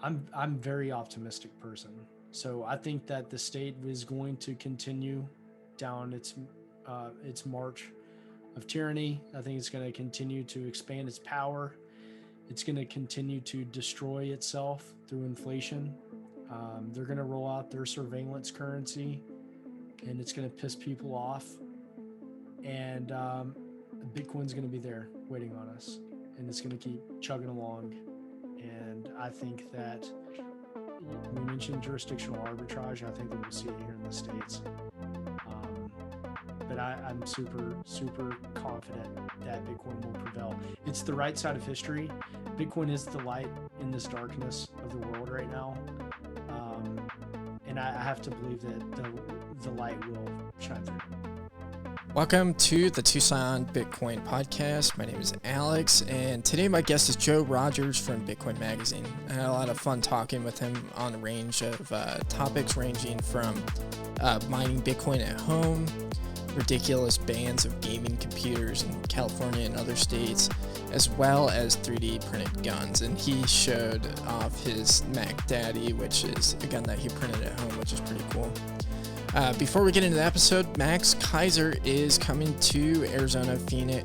I'm very optimistic person. So I think that the state is going to continue down its march of tyranny. I think it's going to continue to expand its power. It's going to continue to destroy itself through inflation. They're going to roll out their surveillance currency, and it's going to piss people off. And Bitcoin's going to be there waiting on us, and it's going to keep chugging along. And I think that we mentioned jurisdictional arbitrage. I think that we'll see it here in the States. But I'm super confident that Bitcoin will prevail. It's the right side of history. Bitcoin is the light in this darkness of the world right now. And I have to believe that the light will shine through. Welcome to the Tucson Bitcoin podcast. My name is Alex, and today my guest is Joe Rodgers from Bitcoin Magazine. I had a lot of fun talking with him on a range of topics ranging from mining Bitcoin at home, ridiculous bans of gaming computers in California and other states, as well as 3D printed guns. And he showed off his Mac Daddy, which is a gun that he printed at home, which is pretty cool. Before we get into the episode, Max Kaiser is coming to Arizona, Phoenix,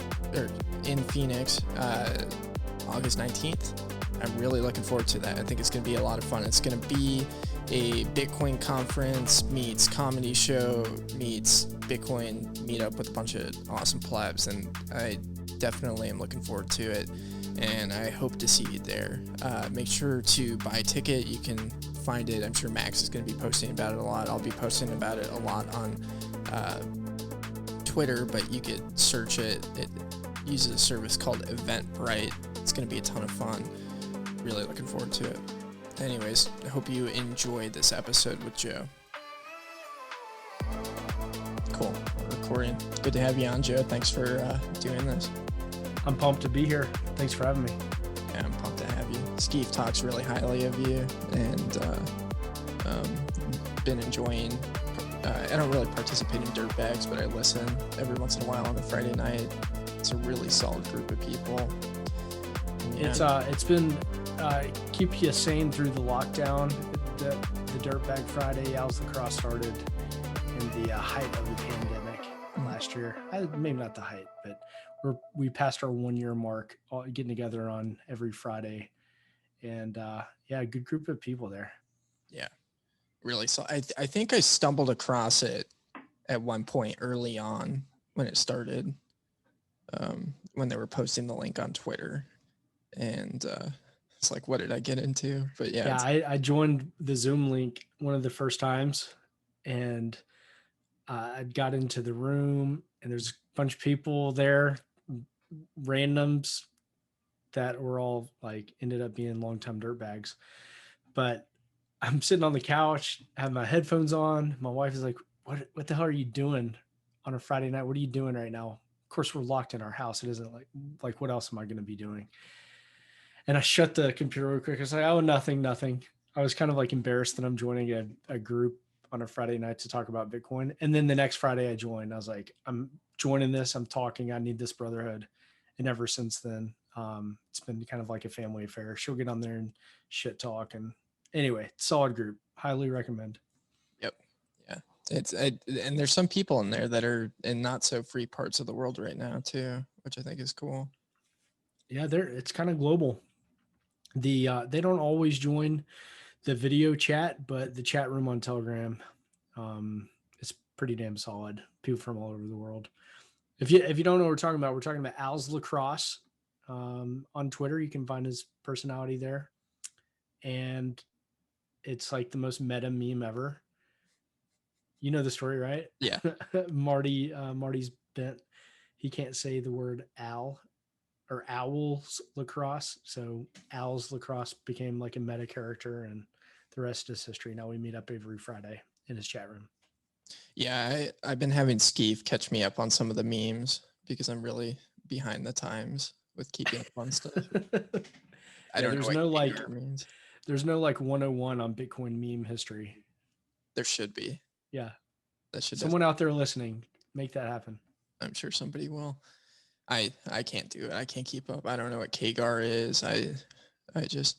August 19th. I'm really looking forward to that. I think it's going to be a lot of fun. It's going to be a Bitcoin conference meets comedy show meets Bitcoin meetup with a bunch of awesome plebs, and I definitely am looking forward to it, and I hope to see you there. Make sure to buy a ticket. You can find it. I'm sure Max is going to be posting about it a lot. I'll be posting about it a lot on Twitter, but you could search it. It uses a service called Eventbrite. It's going to be a ton of fun. Really looking forward to it. Anyways, I hope you enjoyed this episode with Joe. Cool. We're recording. Good to have you on, Joe. Thanks for doing this. I'm pumped to be here. Thanks for having me. Yeah, I'm pumped to have you. Skeef talks really highly of you, and been enjoying. I don't really participate in Dirtbags, but I listen every once in a while on a Friday night. It's a really solid group of people. Yeah. It's been keep you sane through the lockdown. The Dirtbag Friday, Owls Lacrosse started in the height of the pandemic last year. Maybe not the height, but we passed our 1 year mark, getting together on every Friday, and a good group of people there. Yeah, really. So I think I stumbled across it at one point early on when it started, when they were posting the link on Twitter, and it's like, what did I get into? But yeah, I joined the Zoom link one of the first times, and I got into the room, and there's a bunch of people there, randoms that were all like ended up being longtime dirtbags. But I'm sitting on the couch, have my headphones on. My wife is like, what the hell are you doing on a Friday night? What are you doing right now? Of course, we're locked in our house. It isn't like what else am I going to be doing? And I shut the computer real quick. I was like, oh, nothing. I was kind of like embarrassed that I'm joining a group on a Friday night to talk about Bitcoin. And then the next Friday I joined. I was like, I'm joining this. I'm talking. I need this brotherhood. And ever since then, it's been kind of like a family affair. She'll get on there and shit talk. And anyway, solid group. Highly recommend. Yep. Yeah. And there's some people in there that are in not so free parts of the world right now too, which I think is cool. Yeah, it's kind of global. They don't always join the video chat, but the chat room on Telegram is pretty damn solid. People from all over the world. If you don't know what we're talking about Owls Lacrosse on Twitter. You can find his personality there, and it's like the most meta meme ever. You know the story, right? Yeah. Marty's bent. He can't say the word owl or owls lacrosse. So Owls Lacrosse became like a meta character, and the rest is history. Now we meet up every Friday in his chat room. Yeah, I've been having Skeef catch me up on some of the memes because I'm really behind the times with keeping up on stuff. I don't know what KGAR means. There's no like 101 on Bitcoin meme history. There should be. Yeah. That should. Someone out there listening, make that happen. I'm sure somebody will. I can't do it. I can't keep up. I don't know what KGAR is. I just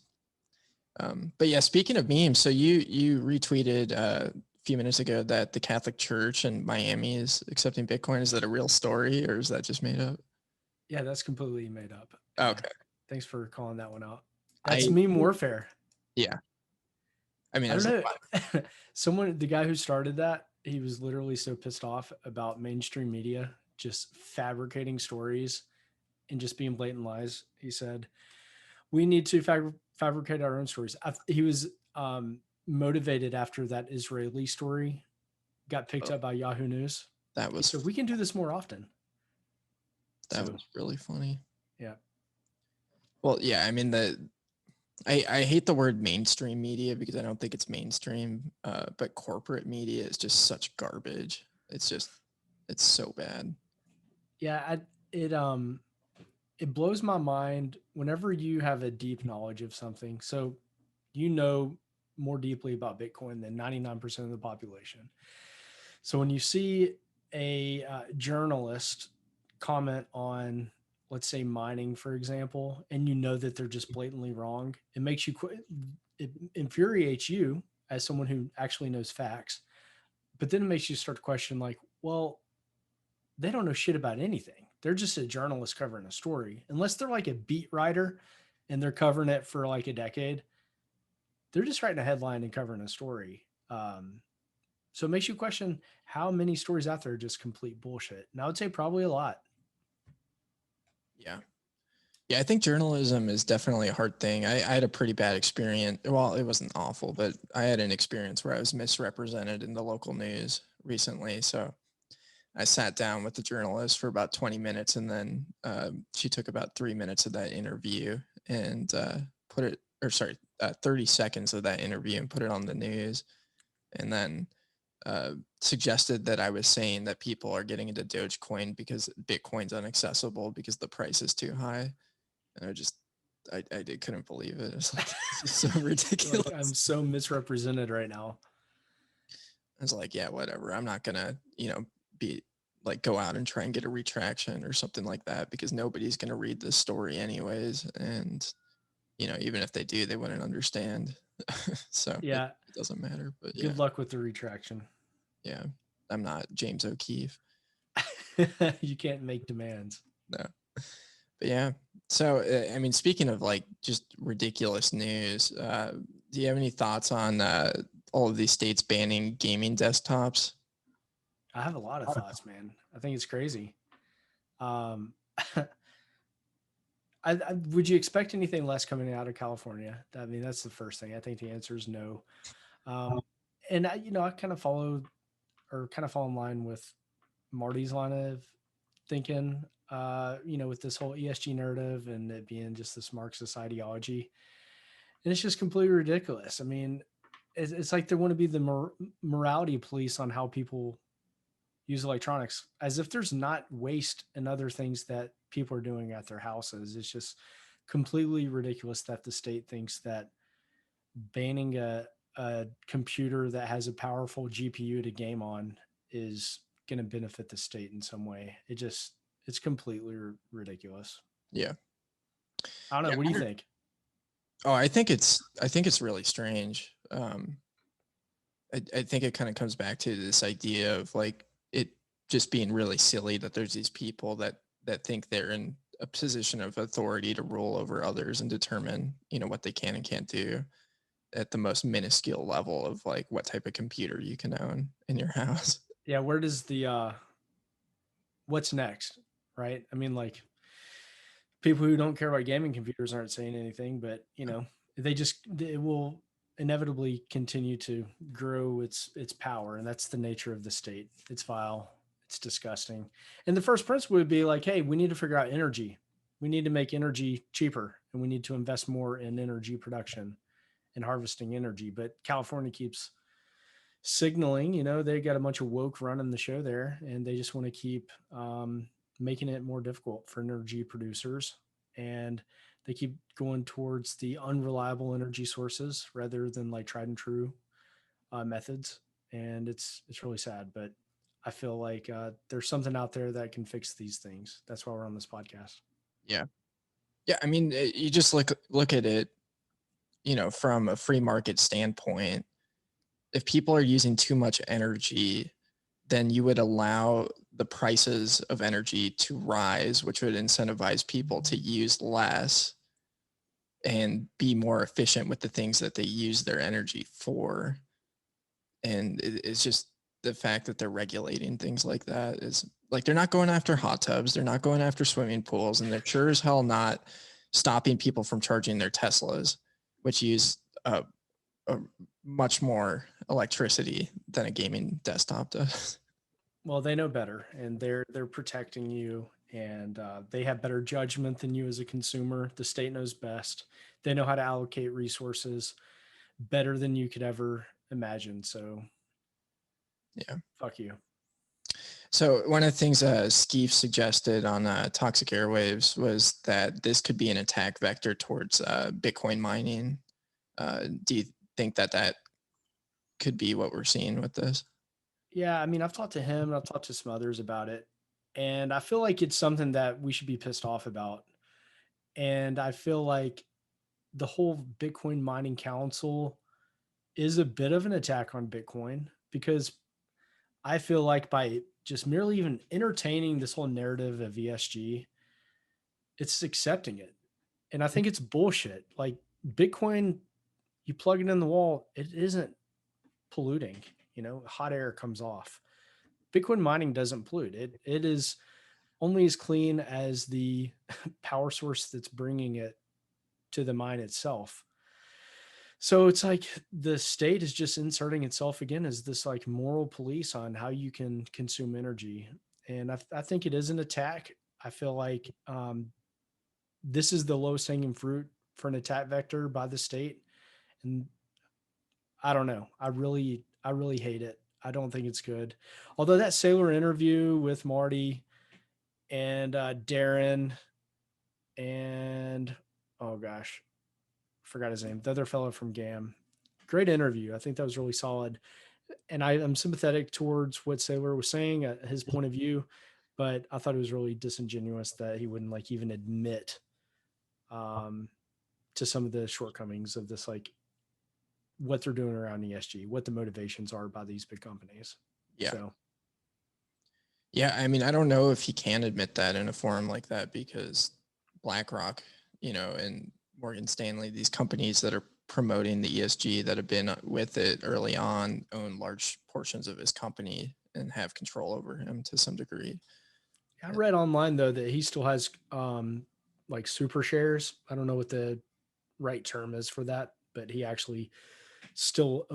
But yeah, speaking of memes, so you retweeted a few minutes ago that the Catholic Church in Miami is accepting Bitcoin. Is that a real story or is that just made up? Yeah, that's completely made up. Yeah. Okay. Thanks for calling that one out. That's I meme warfare. yeah. I mean, I I don't was like, know. The guy who started that, he was literally so pissed off about mainstream media just fabricating stories and just being blatant lies. He said, we need to fabricate our own stories. He was motivated after that Israeli story got picked oh, up by Yahoo News. that He was said, we can do this more often. that So, was really funny. yeah. Well, yeah, I mean I hate the word mainstream media because I don't think it's mainstream, but corporate media is just such garbage. It's so bad. Yeah. It blows my mind whenever you have a deep knowledge of something. So, you know more deeply about Bitcoin than 99% of the population. So when you see a journalist comment on, let's say, mining, for example, and you know that they're just blatantly wrong, it makes you it infuriates you as someone who actually knows facts. But then it makes you start to question, like, well, they don't know shit about anything. They're just a journalist covering a story. Unless they're like a beat writer and they're covering it for like a decade, they're just writing a headline and covering a story. So it makes you question how many stories out there are just complete bullshit. And I would say probably a lot. Yeah. Yeah, I think journalism is definitely a hard thing. I had a pretty bad experience. Well, it wasn't awful, but I had an experience where I was misrepresented in the local news recently. So I sat down with the journalist for about 20 minutes and then she took about 3 minutes of that interview and 30 seconds of that interview and put it on the news. And then suggested that I was saying that people are getting into Dogecoin because Bitcoin's inaccessible because the price is too high. And I couldn't believe it. It's like, this is so ridiculous. Like, I'm so misrepresented right now. I was like, yeah, whatever. I'm not gonna, be like go out and try and get a retraction or something like that because nobody's gonna read this story anyways. And even if they do, they wouldn't understand. So Yeah. it doesn't matter. But yeah, Good luck with the retraction. yeah, I'm not James O'Keefe. You can't make demands. No. But yeah. So, I mean, speaking of like just ridiculous news, do you have any thoughts on all of these states banning gaming desktops? I have a lot of thoughts, man. I think it's crazy. Um, would you expect anything less coming out of California? I mean, that's the first thing. I think the answer is no. And I kind of fall in line with Marty's line of thinking, with this whole ESG narrative and it being just this Marxist ideology. And it's just completely ridiculous. I mean, it's like they want to be the morality police on how people use electronics, as if there's not waste and other things that people are doing at their houses. It's just completely ridiculous that the state thinks that banning a computer that has a powerful GPU to game on is going to benefit the state in some way. It's completely ridiculous. Yeah. I don't know. Yeah. What do you think? Oh, I think it's really strange. I think it kind of comes back to this idea of like it just being really silly that there's these people that think they're in a position of authority to rule over others and determine, what they can and can't do at the most minuscule level of like what type of computer you can own in your house. Yeah. Where does the, what's next? Right. I mean, like people who don't care about gaming computers aren't saying anything, but it will inevitably continue to grow its power, and that's the nature of the state. It's vile, it's disgusting. And the first principle would be like, hey, we need to figure out energy. We need to make energy cheaper, and we need to invest more in energy production and harvesting energy. But California keeps signaling, they got a bunch of woke running the show there, and they just want to keep making it more difficult for energy producers. And they keep going towards the unreliable energy sources rather than like tried and true methods. And it's really sad, but I feel like there's something out there that can fix these things. That's why we're on this podcast. Yeah. Yeah. I mean, you just look at it from a free market standpoint, if people are using too much energy, then you would allow the prices of energy to rise, which would incentivize people to use less and be more efficient with the things that they use their energy for. And it's just the fact that they're regulating things like that is like, they're not going after hot tubs, they're not going after swimming pools, and they're sure as hell not stopping people from charging their Teslas, which use a much more electricity than a gaming desktop does. Well, they know better, and they're protecting you, and they have better judgment than you as a consumer. The state knows best. They know how to allocate resources better than you could ever imagine. So, Yeah. fuck you. So one of the things Skeef suggested on Toxic Airwaves was that this could be an attack vector towards Bitcoin mining. Do you think that could be what we're seeing with this? Yeah, I mean, I've talked to him and I've talked to some others about it, and I feel like it's something that we should be pissed off about. And I feel like the whole Bitcoin mining council is a bit of an attack on Bitcoin, because I feel like by just merely even entertaining this whole narrative of ESG, it's accepting it. And I think it's bullshit. Like, Bitcoin, you plug it in the wall, it isn't polluting. Hot air comes off. Bitcoin mining doesn't pollute. It is only as clean as the power source that's bringing it to the mine itself. So it's like the state is just inserting itself again as this like moral police on how you can consume energy. And I think it is an attack. I feel like this is the lowest hanging fruit for an attack vector by the state. And I don't know. I really hate it. I don't think it's good. Although that Sailor interview with Marty and Darren and, oh gosh, forgot his name, the other fellow from GAM. Great interview. I think that was really solid. And I'm sympathetic towards what Sailor was saying, his point of view, but I thought it was really disingenuous that he wouldn't like even admit um, to some of the shortcomings of this, like what they're doing around ESG, what the motivations are by these big companies. Yeah. So, yeah, I mean, I don't know if he can admit that in a forum like that, because BlackRock, and Morgan Stanley, these companies that are promoting the ESG that have been with it early on, own large portions of his company and have control over him to some degree. I read online though that he still has like super shares. I don't know what the right term is for that, but he actually still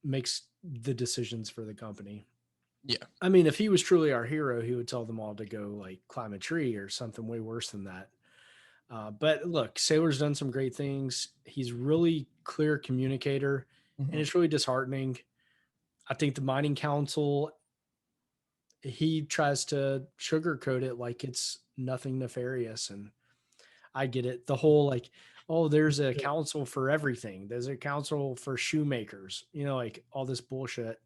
makes the decisions for the company. Yeah. I mean, if he was truly our hero, he would tell them all to go like climb a tree or something way worse than that. But look, Sailor's done some great things. He's really clear communicator, and it's really disheartening. I think the mining council, he tries to sugarcoat it like it's nothing nefarious. And I get it. The whole like, oh, there's a council for everything. There's a council for shoemakers, like all this bullshit.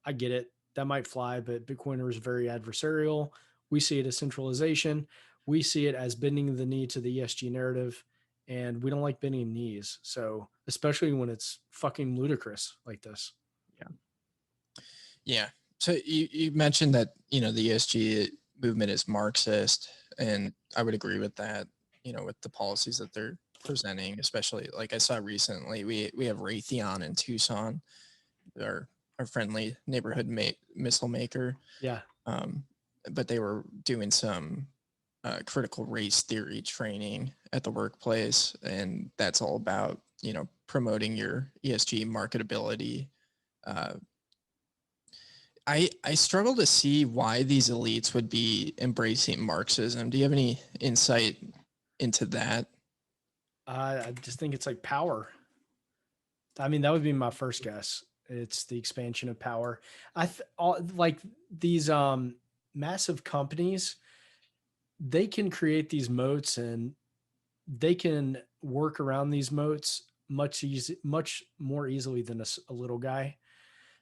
I get it. That might fly, but Bitcoiner is very adversarial. We see it as centralization. We see it as bending the knee to the ESG narrative, and we don't like bending knees. So, especially when it's fucking ludicrous like this. Yeah. Yeah. So you mentioned that, the ESG movement is Marxist, and I would agree with that, with the policies that they're presenting, especially like I saw recently, we have Raytheon in Tucson, our friendly neighborhood missile maker. Yeah. But they were doing some critical race theory training at the workplace, and that's all about, promoting your ESG marketability. I struggle to see why these elites would be embracing Marxism. Do you have any insight into that? I just think it's like power. I mean, that would be my first guess. It's the expansion of power. Like these massive companies, they can create these moats and they can work around these moats much more easily than a little guy.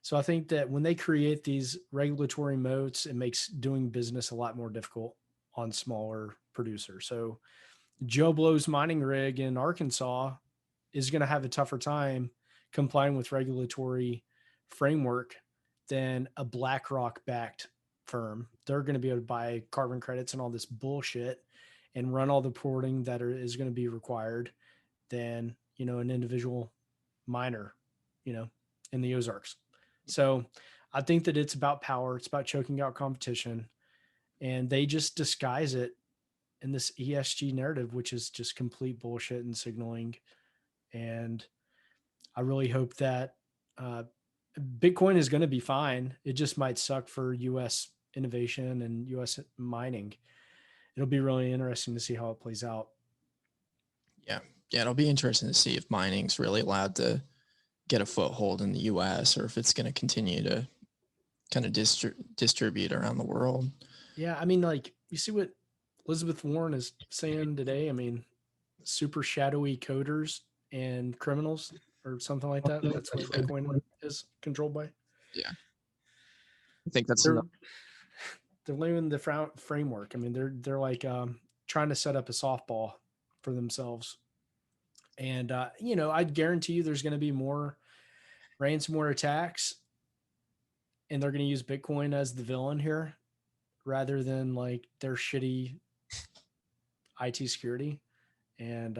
So I think that when they create these regulatory moats, it makes doing business a lot more difficult on smaller producers. So Joe Blow's mining rig in Arkansas is going to have a tougher time complying with regulatory framework than a BlackRock backed firm. They're going to be able to buy carbon credits and all this bullshit and run all the reporting that is going to be required than, an individual miner, in the Ozarks. So I think that it's about power. It's about choking out competition, and they just disguise it in this ESG narrative, which is just complete bullshit and signaling. And I really hope that Bitcoin is going to be fine. It just might suck for U.S. innovation and U.S. mining. It'll be really interesting to see how it plays out. Yeah. Yeah. It'll be interesting to see if mining's really allowed to get a foothold in the US or if it's going to continue to kind of distribute around the world. Yeah. I mean, like, you see what Elizabeth Warren is saying today? I mean, super shadowy coders and criminals or something like that. That's what Bitcoin is controlled by. Yeah. I think that's they're laying the framework. I mean, they're like trying to set up a softball for themselves. And I'd guarantee you there's going to be more ransomware attacks, and they're going to use Bitcoin as the villain here rather than like their shitty IT security. And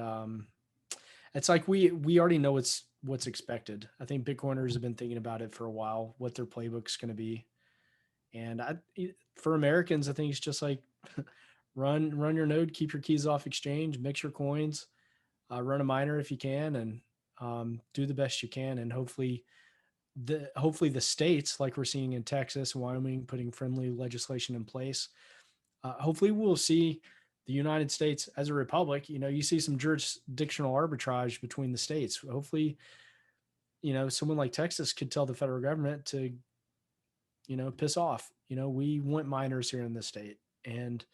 it's like we already know what's expected. I think Bitcoiners have been thinking about it for a while, what their playbook's going to be. And for Americans, I think it's just like run your node, keep your keys off exchange, mix your coins, run a miner if you can, and do the best you can. And hopefully the states, like we're seeing in Texas and Wyoming, putting friendly legislation in place. Hopefully we'll see the United States as a republic. You see some jurisdictional arbitrage between the states. Hopefully, someone like Texas could tell the federal government to, piss off. We want miners here in the state, and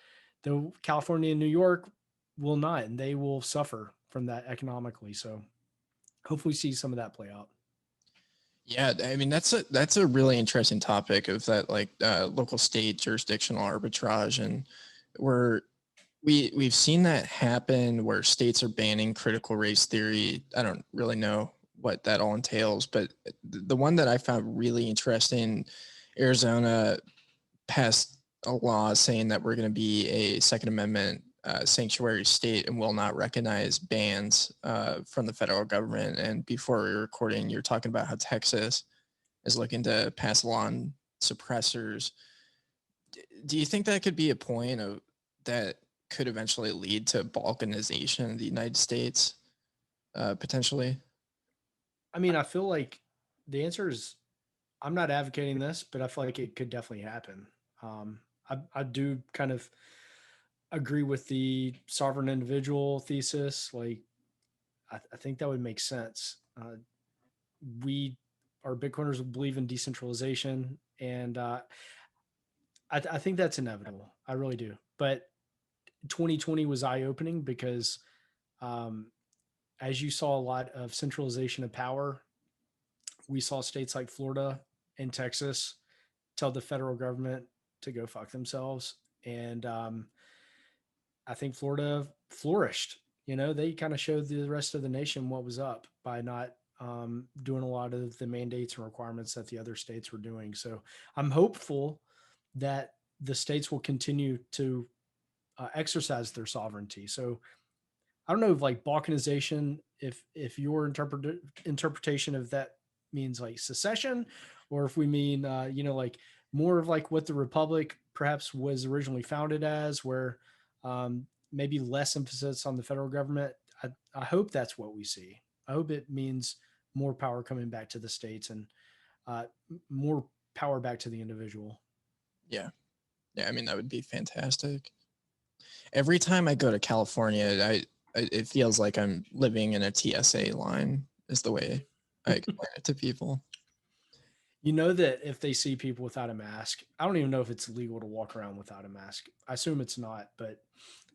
the California and New York will not, and they will suffer from that economically. So hopefully see some of that play out. Yeah, I mean that's a really interesting topic of that, like local state jurisdictional arbitrage, and we've seen that happen where states are banning critical race theory. I don't really know what that all entails, but the one that I found really interesting, Arizona passed a law saying that we're going to be a Second Amendment sanctuary state and will not recognize bans from the federal government. And before we were recording, you're talking about how Texas is looking to pass a law on suppressors. Do you think that could be a point of that could eventually lead to balkanization of the United States, potentially? I mean, I feel like the answer is I'm not advocating this, but I feel like it could definitely happen. I do kind of agree with the sovereign individual thesis. Like, I think that would make sense. We, our Bitcoiners, believe in decentralization, and I think that's inevitable. I really do. But 2020 was eye opening because, as you saw a lot of centralization of power, we saw states like Florida and Texas tell the federal government to go fuck themselves. And I think Florida flourished. They kind of showed the rest of the nation what was up by not doing a lot of the mandates and requirements that the other states were doing. So I'm hopeful that the states will continue to exercise their sovereignty. So I don't know if like balkanization, if your interpretation of that means like secession, or if we mean like more of like what the republic perhaps was originally founded as, where maybe less emphasis on the federal government. I hope that's what we see. I hope it means more power coming back to the states and more power back to the individual. Yeah. Yeah, I mean that would be fantastic. Every time I go to California, it feels like I'm living in a TSA line, is the way I explain it to people. You know that if they see people without a mask, I don't even know if it's legal to walk around without a mask. I assume it's not, but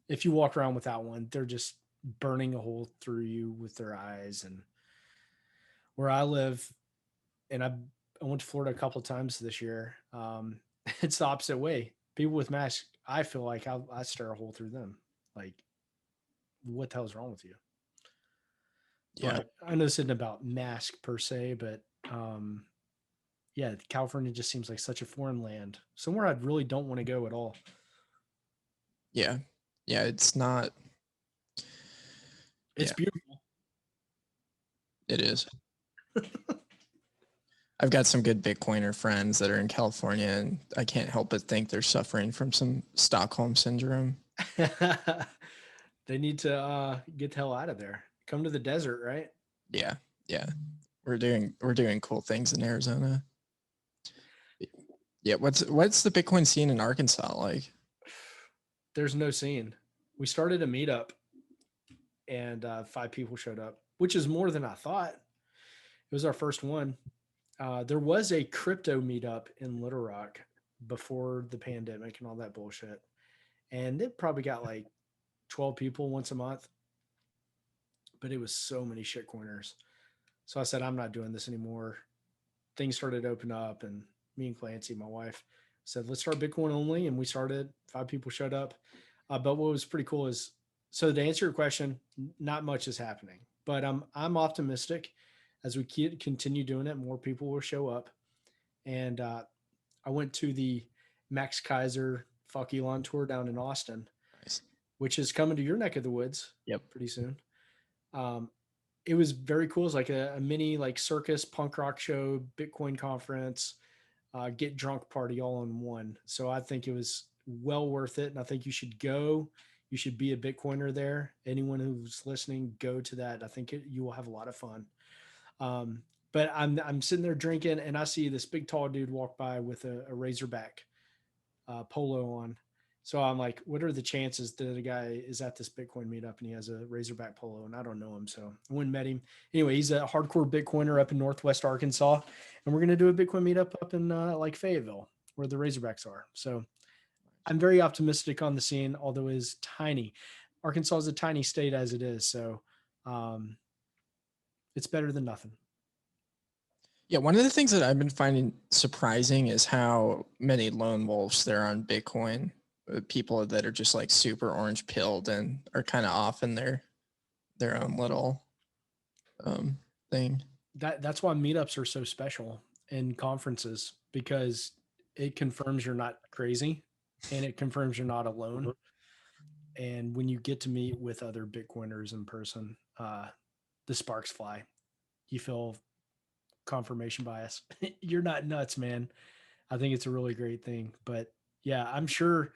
if you walk around without one, they're just burning a hole through you with their eyes. And where I live, and I went to Florida a couple of times this year, it's the opposite way. People with masks, I feel like I stare a hole through them. Like, what the hell's wrong with you? Yeah. But I know this isn't about mask per se, but yeah, California just seems like such a foreign land. Somewhere I really don't want to go at all. Yeah. Yeah. It's not. It's Yeah, beautiful. it is. I've got some good Bitcoiner friends that are in California, and I can't help but think they're suffering from some Stockholm syndrome. They need to get the hell out of there. Come to the desert, right? Yeah. Yeah. We're doing cool things in Arizona. Yeah. What's the Bitcoin scene in Arkansas like? There's no scene. We started a meetup and 5 people showed up, which is more than I thought. It was our first one. There was a crypto meetup in Little Rock before the pandemic and all that bullshit. And it probably got like 12 people once a month, but it was so many shitcoiners. So I said, I'm not doing this anymore. Things started to open up, and me and Clancy, my wife, said, let's start Bitcoin only. And we started, 5 people showed up. But what was pretty cool is, so to answer your question, not much is happening, but I'm optimistic as we continue doing it, more people will show up. And I went to the Max Kaiser Fuck Elon tour down in Austin, Nice. which is coming to your neck of the woods Yep. pretty soon. It was very cool. It's like a mini like circus punk rock show, Bitcoin conference, get drunk party all in one. So I think it was well worth it. And I think you should go. You should be a Bitcoiner there. Anyone who's listening, go to that. I think you will have a lot of fun. Um, but I'm sitting there drinking, and I see this big tall dude walk by with a Razorback polo on. So I'm like, what are the chances that a guy is at this Bitcoin meetup and he has a Razorback polo and I don't know him? So I went and met him. Anyway, he's a hardcore Bitcoiner up in Northwest Arkansas, and we're going to do a Bitcoin meetup up in like Fayetteville where the Razorbacks are. So I'm very optimistic on the scene, although it is tiny. Arkansas is a tiny state as it is. So um, it's better than nothing. Yeah, one of the things that I've been finding surprising is how many lone wolves there are on Bitcoin. People that are just like super orange pilled and are kind of off in their own little thing. That's why meetups are so special and conferences, because it confirms you're not crazy and it confirms you're not alone. And when you get to meet with other Bitcoiners in person, the sparks fly. You feel confirmation bias. You're not nuts, man. I think it's a really great thing. But yeah, I'm sure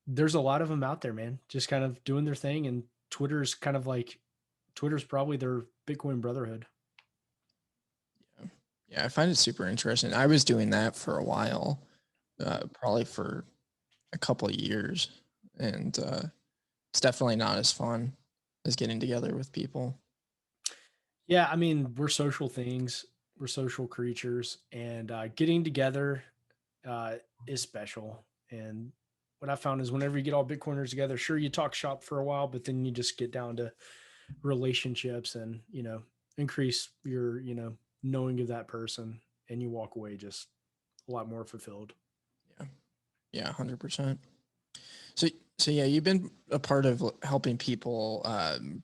there's a lot of them out there, man, just kind of doing their thing. And Twitter's kind of like, Twitter's probably their Bitcoin brotherhood. Yeah, I find it super interesting. I was doing that for a while, probably for a couple of years, and it's definitely not as fun as getting together with people. Yeah, I mean, we're social things, we're social creatures, and getting together uh, is special. And what I found is whenever you get all Bitcoiners together, sure, you talk shop for a while, but then you just get down to relationships and, increase your, knowing of that person, and you walk away just a lot more fulfilled. Yeah, yeah, 100%. So, so yeah, you've been a part of helping people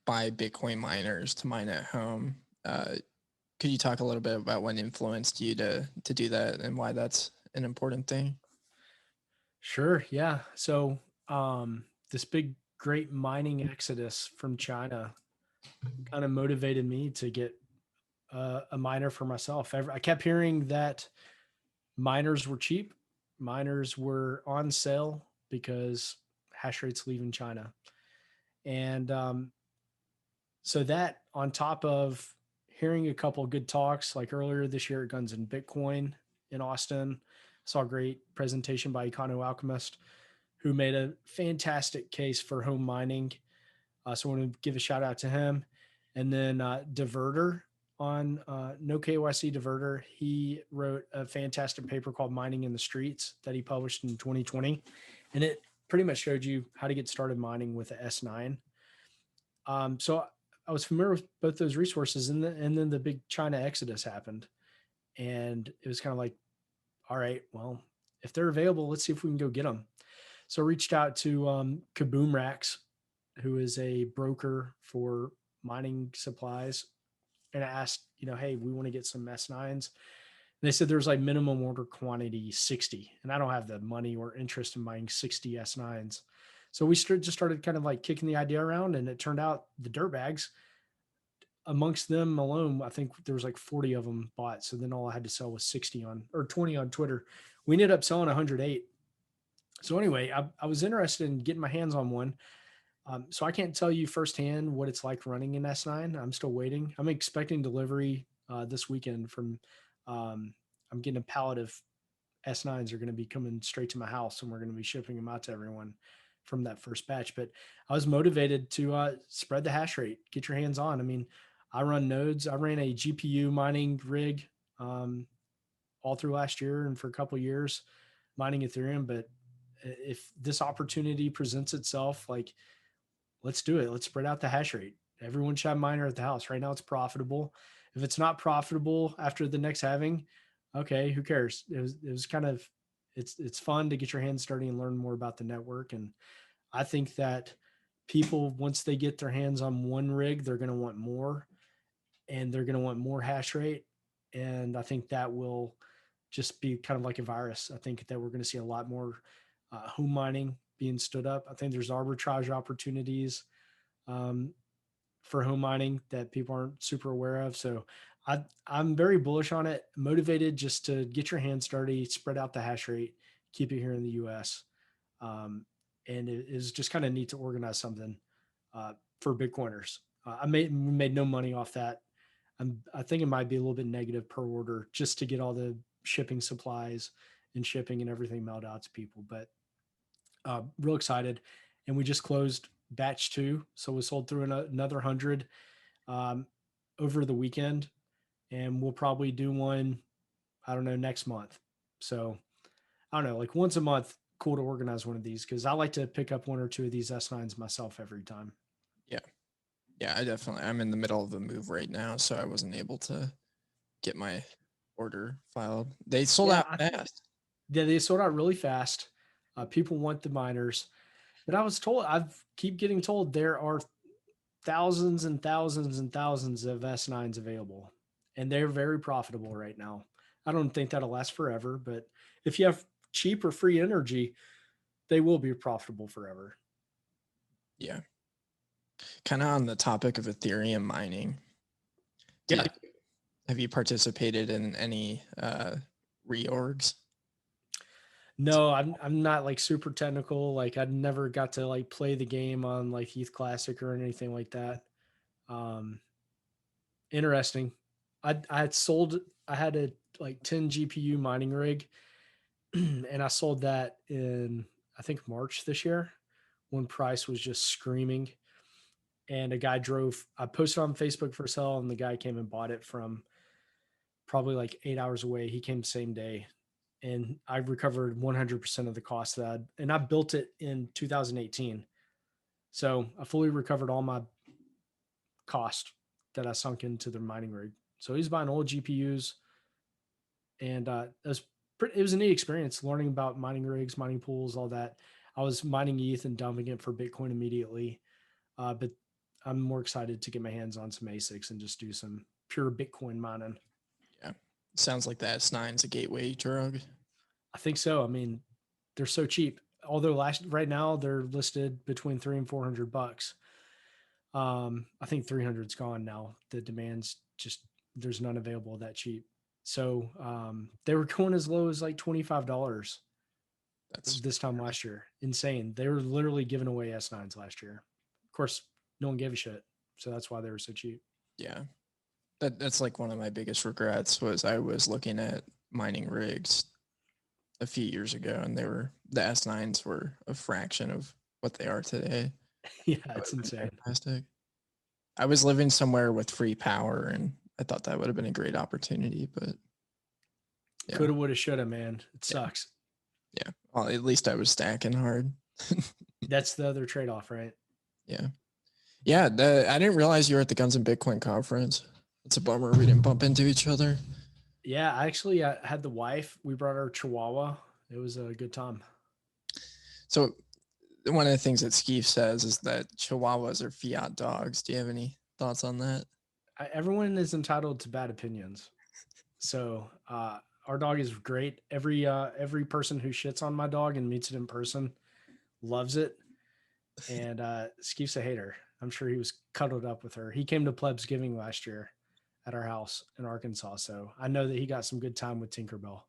buy Bitcoin miners to mine at home. Could you talk a little bit about what influenced you to do that and why that's an important thing? Sure. Yeah. So, this big, great mining exodus from China kind of motivated me to get a miner for myself. I kept hearing that miners were cheap, miners were on sale because hash rates leaving China. And so that, on top of hearing a couple of good talks, like earlier this year at Guns and Bitcoin in Austin, saw a great presentation by Econo Alchemist, who made a fantastic case for home mining. So I want to give a shout out to him. And then Diverter on No KYC Diverter, he wrote a fantastic paper called Mining in the Streets that he published in 2020. And it pretty much showed you how to get started mining with the S9. So I was familiar with both those resources. And then the big China exodus happened. And it was kind of like, all right, well, if they're available, let's see if we can go get them. So I reached out to Kaboom Racks, who is a broker for mining supplies, and I asked, hey, we want to get some S9s. And they said there's like minimum order quantity 60, and I don't have the money or interest in buying 60 S9s. So we just started kind of like kicking the idea around, and it turned out the Dirtbags, amongst them alone, I think there was like 40 of them bought. So then all I had to sell was 60 or 20 on Twitter. We ended up selling 108. So anyway, I was interested in getting my hands on one. So I can't tell you firsthand what it's like running an S9. I'm still waiting. I'm expecting delivery this weekend from, I'm getting a pallet of S9s are going to be coming straight to my house, and we're going to be shipping them out to everyone from that first batch. But I was motivated to spread the hash rate, get your hands on. I mean, I run nodes. I ran a GPU mining rig all through last year and for a couple of years mining Ethereum. But if this opportunity presents itself, like, let's do it. Let's spread out the hash rate. Everyone should have a miner at the house. Right now it's profitable. If it's not profitable after the next halving, okay, who cares? It was kind of, it's fun to get your hands dirty and learn more about the network. And I think that people, once they get their hands on one rig, they're going to want more, and they're going to want more hash rate. And I think that will just be kind of like a virus. I think that we're going to see a lot more home mining being stood up. I think there's arbitrage opportunities for home mining that people aren't super aware of. So I'm very bullish on it, motivated just to get your hands dirty, spread out the hash rate, keep it here in the US. And it is just kind of neat to organize something for Bitcoiners. We made no money off that. I think it might be a little bit negative per order just to get all the shipping supplies and shipping and everything mailed out to people. But real excited. And we just closed batch 2. So we sold through another 100 over the weekend. And we'll probably do one, I don't know, next month. So I don't know, like once a month, cool to organize one of these, because I like to pick up 1 or 2 of these S9s myself every time. Yeah. Yeah, I'm in the middle of a move right now, so I wasn't able to get my order filed. They sold out fast. Yeah, they sold out really fast. People want the miners. But keep getting told there are thousands and thousands and thousands of S9s available, and they're very profitable right now. I don't think that'll last forever, but if you have cheap or free energy, they will be profitable forever. Yeah. Kind of on the topic of Ethereum mining. Have you participated in any reorgs? No, I'm not like super technical. Like I never got to like play the game on like ETH Classic or anything like that. Interesting. I had a like 10 GPU mining rig and I sold that in, I think, March this year, when price was just screaming. And I posted on Facebook for sale, and the guy came and bought it from probably like 8 hours away. He came the same day, and I recovered 100% of the cost and I built it in 2018. So I fully recovered all my cost that I sunk into the mining rig. So he's buying old GPUs, and it was a neat experience learning about mining rigs, mining pools, all that. I was mining ETH and dumping it for Bitcoin immediately, but I'm more excited to get my hands on some ASICs and just do some pure Bitcoin mining. Yeah, sounds like that S9's a gateway drug. I think so. I mean, they're so cheap. Although right now they're listed between $300 and $400. I think 300's gone now. The demand's just, there's none available that cheap. So they were going as low as like $25. That's this time last year. Insane. They were literally giving away S9s last year. Of course, no one gave a shit. So that's why they were so cheap. Yeah. That's like one of my biggest regrets was I was looking at mining rigs a few years ago, and the S9s were a fraction of what they are today. Yeah, it's insane. Fantastic. I was living somewhere with free power, and I thought that would have been a great opportunity, but yeah. Coulda, woulda, shoulda, man. It sucks. Yeah. Well, at least I was stacking hard. That's the other trade-off, right? Yeah. Yeah. I didn't realize you were at the Guns and Bitcoin conference. It's a bummer we didn't bump into each other. Yeah, I had the wife. We brought our Chihuahua. It was a good time. So one of the things that Skeef says is that Chihuahuas are fiat dogs. Do you have any thoughts on that? Everyone is entitled to bad opinions. So our dog is great. Every person who shits on my dog and meets it in person loves it. And Skeef's a hater. I'm sure he was cuddled up with her. He came to Plebsgiving last year at our house in Arkansas. So I know that he got some good time with Tinkerbell.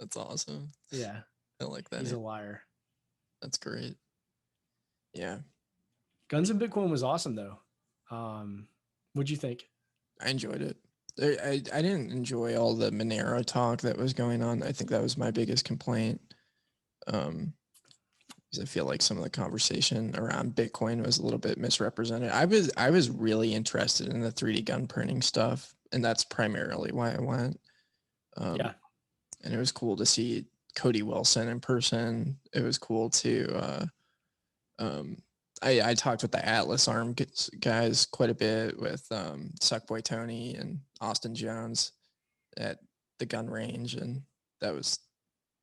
That's awesome. Yeah. I like that. He's a liar. That's great. Yeah. Guns and Bitcoin was awesome though. What'd you think? I enjoyed it. I didn't enjoy all the Monero talk that was going on. I think that was my biggest complaint. Because I feel like some of the conversation around Bitcoin was a little bit misrepresented. I was really interested in the 3D gun printing stuff, and that's primarily why I went. Yeah. And it was cool to see Cody Wilson in person. It was cool to I talked with the Atlas Arm guys quite a bit with Suckboy Tony and Austin Jones at the gun range, and that was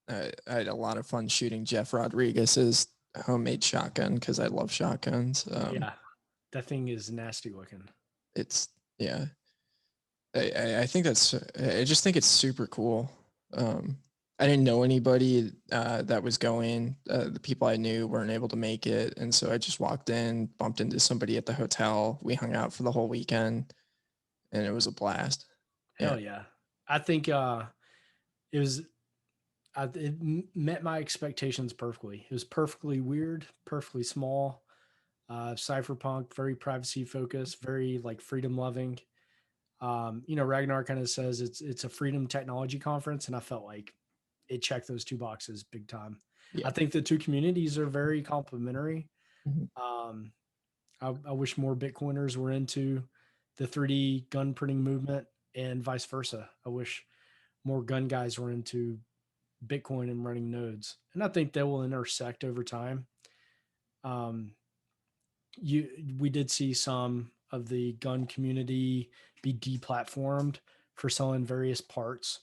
I had a lot of fun shooting Jeff Rodriguez's homemade shotgun because I love shotguns. Yeah, that thing is nasty looking. It's yeah. I think that's I just think it's super cool. I didn't know anybody that was going. The people I knew weren't able to make it, and so I just walked in, bumped into somebody at the hotel. We hung out for the whole weekend, and it was a blast. Hell yeah! I think it was. It met my expectations perfectly. It was perfectly weird, perfectly small, cypherpunk, very privacy focused, very like freedom loving. Ragnar kind of says it's a freedom technology conference, and I felt like it checked those two boxes big time. Yeah. I think the two communities are very complementary. Mhm. I wish more Bitcoiners were into the 3D gun printing movement and vice versa. I wish more gun guys were into Bitcoin and running nodes. And I think they will intersect over time. We did see some of the gun community be deplatformed for selling various parts.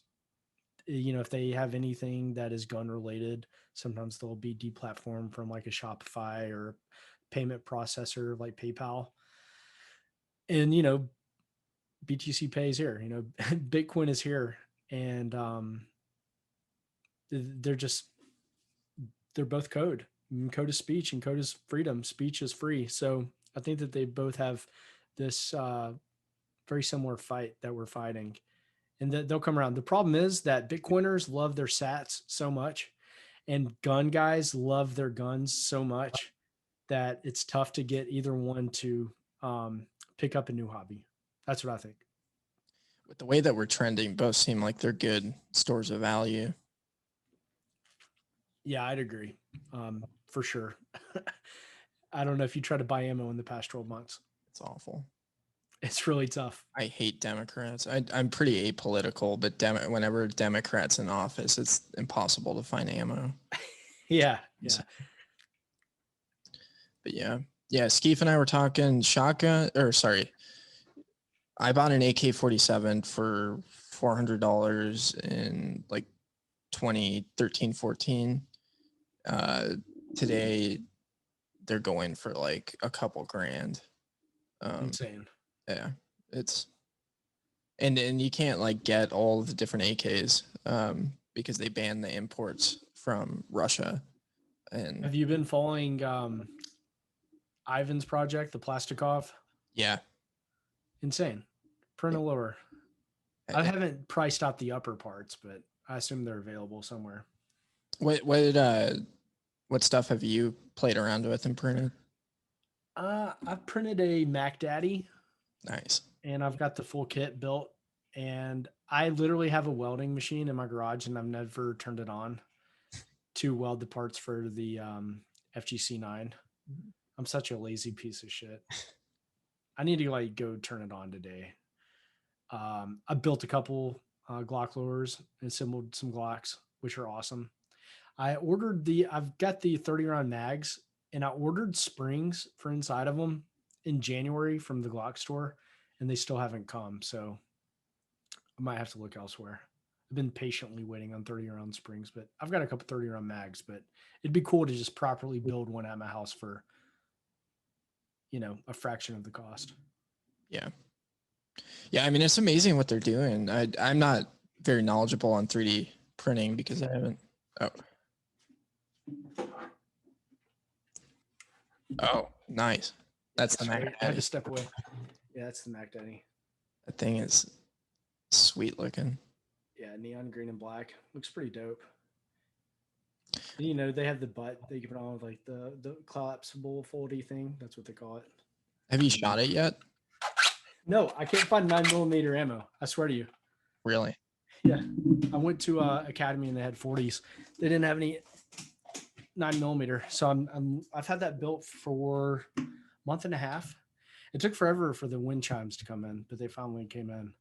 If they have anything that is gun related, sometimes they'll be deplatformed from like a Shopify or payment processor like PayPal. And BTC Pay is here. Bitcoin is here, and they're both code. Code is speech, and code is freedom. Speech is free. So I think that they both have this very similar fight that we're fighting, and that they'll come around. The problem is that Bitcoiners love their sats so much, and gun guys love their guns so much that it's tough to get either one to pick up a new hobby. That's what I think. With the way that we're trending, both seem like they're good stores of value. Yeah, I'd agree. For sure. I don't know if you tried to buy ammo in the past 12 months. It's awful. It's really tough. I hate Democrats. I'm pretty apolitical, but whenever Democrats in office, it's impossible to find ammo. Yeah. But yeah. Skeef and I were talking shotgun, I bought an AK-47 for $400 in like 2013, 14. Today they're going for like a couple grand. Insane. Yeah, it's and you can't like get all the different AKs because they banned the imports from Russia. And have you been following Ivan's project, the Plastikov? Yeah. Insane. Print a lower. I haven't priced out the upper parts, but I assume they're available somewhere. What stuff have you played around with and printed? I've printed a Mac Daddy. Nice. And I've got the full kit built. And I literally have a welding machine in my garage, and I've never turned it on to weld the parts for the FGC9. I'm such a lazy piece of shit. I need to like go turn it on today. I built a couple Glock lowers and assembled some Glocks, which are awesome. I've got the 30 round mags, and I ordered springs for inside of them in January from the Glock store, and they still haven't come. So I might have to look elsewhere. I've been patiently waiting on 30 round springs, but I've got a couple 30 round mags, but it'd be cool to just properly build one at my house for, a fraction of the cost. Yeah. Yeah. I mean, it's amazing what they're doing. I'm not very knowledgeable on 3D printing because I haven't. Oh, nice. That's the Mac I had Daddy. to step away. Yeah, that's the Mac Daddy. That thing is sweet looking. Yeah, neon green and black. Looks pretty dope. And, you know, they have the butt that you can put on with like the collapsible foldy thing. That's what they call it. Have you shot it yet? No, I can't find 9mm ammo. I swear to you. Really? Yeah, I went to Academy and they had 40s. They didn't have any 9mm, so I've had that built for a month and a half. It took forever for the wind chimes to come in, but they finally came in.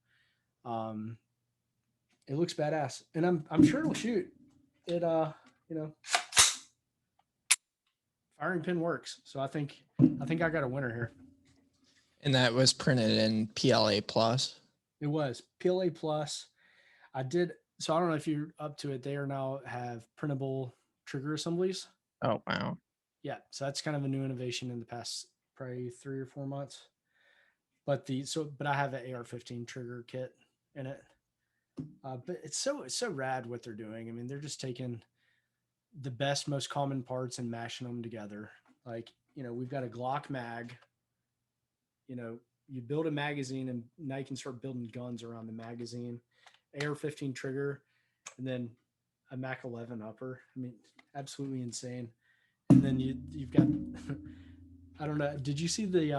It looks badass, and I'm sure it'll shoot. It you know, firing pin works, so I think I got a winner here. And that was printed in PLA plus. It was PLA plus. I did, so I don't know if you're up to it. They are now have printable trigger assemblies. Oh wow. Yeah, so that's kind of a new innovation in the past probably 3 or 4 months. But I have an AR-15 trigger kit in it. But it's so rad what they're doing. I mean, they're just taking the best, most common parts and mashing them together. Like, you know, we've got a Glock mag. You know, you build a magazine and now you can start building guns around the magazine. AR-15 trigger, and then a Mac 11 upper. I mean, absolutely insane. And then you've got I don't know. Did you see the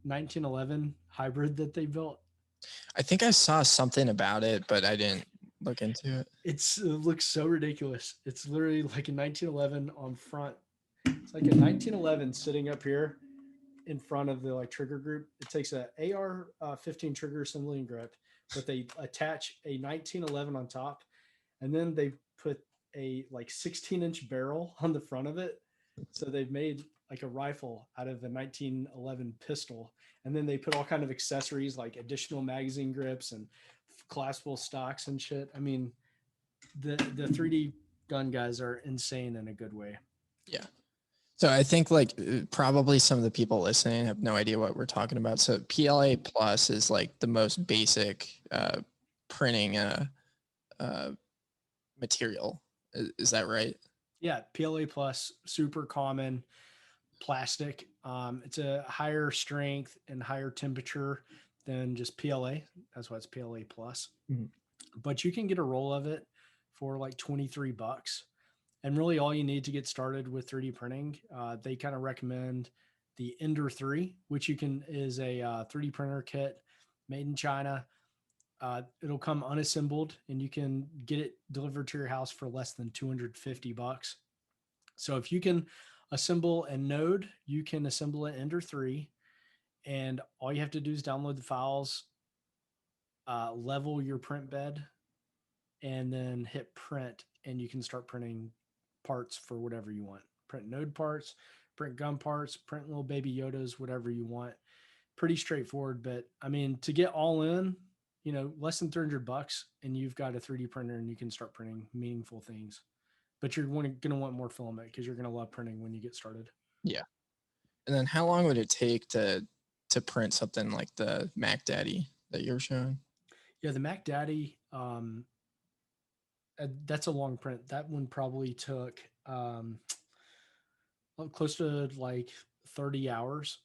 1911 hybrid that they built? I think I saw something about it, but I didn't look into it. It looks so ridiculous. It's literally like a 1911 on front. It's like a 1911 sitting up here in front of the like trigger group. It takes a AR-15 trigger assembly and grip, but they attach a 1911 on top, and then they put a like 16-inch barrel on the front of it. So they've made like a rifle out of a 1911 pistol, and then they put all kind of accessories like additional magazine grips and collapsible stocks and shit. I mean, the 3D gun guys are insane in a good way. Yeah. So I think like probably some of the people listening have no idea what we're talking about. So PLA plus is like the most basic printing material. Is that right? Yeah, PLA plus, super common plastic. It's a higher strength and higher temperature than just PLA. That's why it's PLA plus. Mm-hmm. But you can get a roll of it for like $23. And really all you need to get started with 3D printing, they kind of recommend the Ender 3, which is a 3D printer kit made in China. It'll come unassembled and you can get it delivered to your house for less than $250. So if you can assemble a node, you can assemble an Ender 3, and all you have to do is download the files, level your print bed, and then hit print, and you can start printing parts for whatever you want. Print node parts, print gun parts, print little baby Yodas, whatever you want. Pretty straightforward, but I mean, to get all in, you know, less than $300 and you've got a 3D printer and you can start printing meaningful things. But you're going to want more filament because you're going to love printing when you get started. Yeah. And then how long would it take to print something like the Mac Daddy that you're showing? Yeah, the Mac Daddy, that's a long print. That one probably took close to like 30 hours.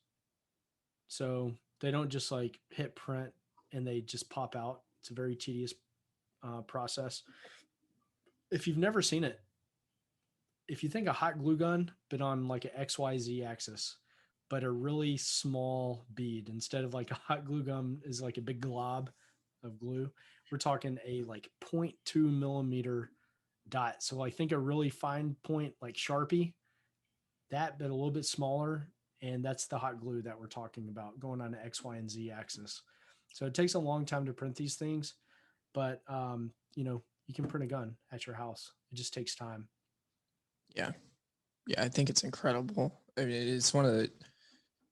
So they don't just like hit print and they just pop out. It's a very tedious process. If you've never seen it, if you think a hot glue gun, but on like an XYZ axis, but a really small bead instead of like a hot glue gun is like a big glob of glue. We're talking a like 0.2 millimeter dot. So I think a really fine point like Sharpie, that, but a little bit smaller. And that's the hot glue that we're talking about going on an X, Y, and Z axis. So it takes a long time to print these things, but you know, you can print a gun at your house. It just takes time. Yeah. Yeah, I think it's incredible. I mean, it's one of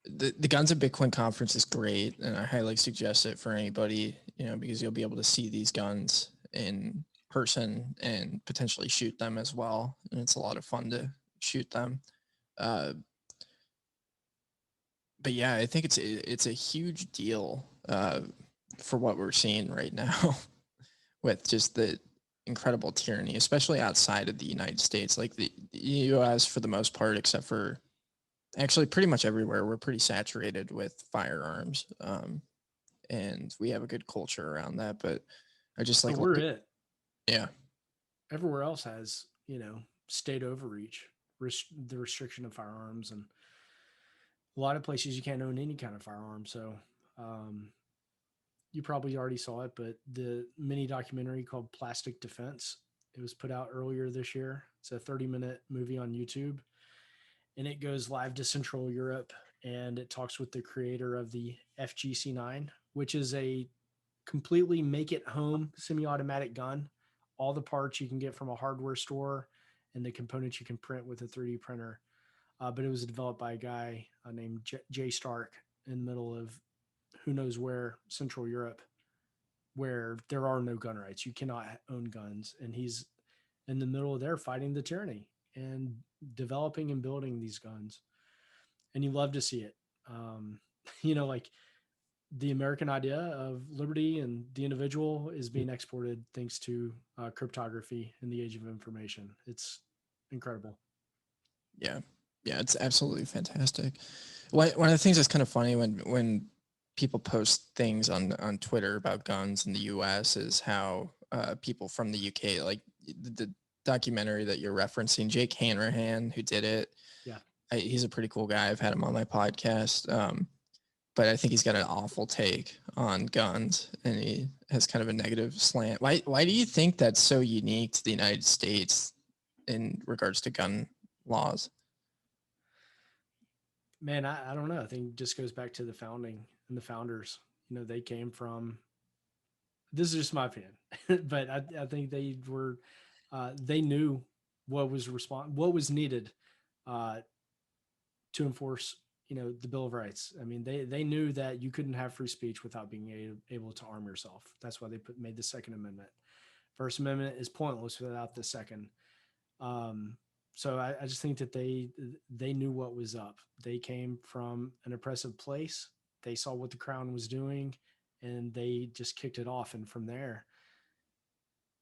the Guns of Bitcoin conference is great, and I highly suggest it for anybody, you know, because you'll be able to see these guns in person and potentially shoot them as well. And it's a lot of fun to shoot them. But yeah, I think it's a huge deal for what we're seeing right now with just the incredible tyranny, especially outside of the United States. Like the US, for the most part, except for actually pretty much everywhere, we're pretty saturated with firearms. And we have a good culture around that. But I just But like, we're it. yeah, Everywhere else has, state overreach, the restriction of firearms, and a lot of places you can't own any kind of firearm. So, um, you probably already saw it, but the mini documentary called Plastic Defense, it was put out earlier this year. It's a 30-minute movie on YouTube, and it goes live to Central Europe, and it talks with the creator of the FGC9, which is a completely make it home semi-automatic gun. All the parts you can get from a hardware store and the components you can print with a 3D printer. But it was developed by a guy named Jay Stark in the middle of who knows where, Central Europe, where there are no gun rights. You cannot own guns. And he's in the middle of there fighting the tyranny and developing and building these guns. And you love to see it. Um, like the American idea of liberty and the individual is being exported thanks to cryptography in the age of information. It's incredible. yeah, yeah, it's absolutely fantastic. One of the things that's kind of funny when people post things on Twitter about guns in the U.S. is how people from the U.K., like the documentary that you're referencing, Jake Hanrahan, who did it. Yeah. He's a pretty cool guy. I've had him on my podcast. But I think he's got an awful take on guns, and he has kind of a negative slant. Why do you think that's so unique to the United States in regards to gun laws? Man, I don't know. I think it just goes back to the founding and the founders. They came from, this is just my opinion, but I think they knew what was needed uh, to enforce, the Bill of Rights. I mean, they knew that you couldn't have free speech without being able to arm yourself. That's why they made the Second Amendment. First Amendment is pointless without the second. Um, so I just think that they knew what was up. They came from an oppressive place. They saw what the crown was doing, and they just kicked it off. And from there,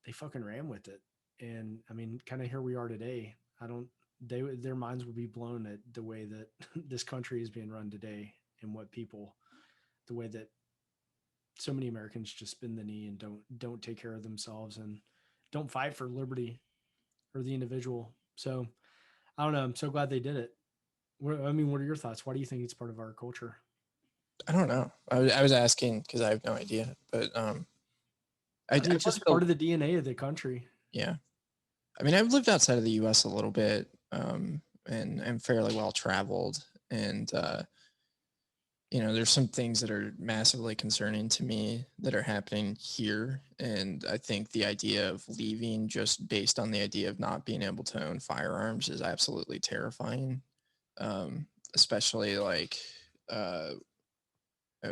they fucking ran with it. And I mean, kind of here we are today. I don't. Their minds would be blown at the way that this country is being run today, and the way that so many Americans just bend the knee and don't take care of themselves and don't fight for liberty or the individual. So I don't know. I'm so glad they did it. What are your thoughts? Why do you think it's part of our culture? I don't know. I was asking because I have no idea, but I think it's just part of the DNA of the country. Yeah, I mean, I've lived outside of the U.S. a little bit, and I'm fairly well traveled, and there's some things that are massively concerning to me that are happening here, and I think the idea of leaving just based on the idea of not being able to own firearms is absolutely terrifying, especially like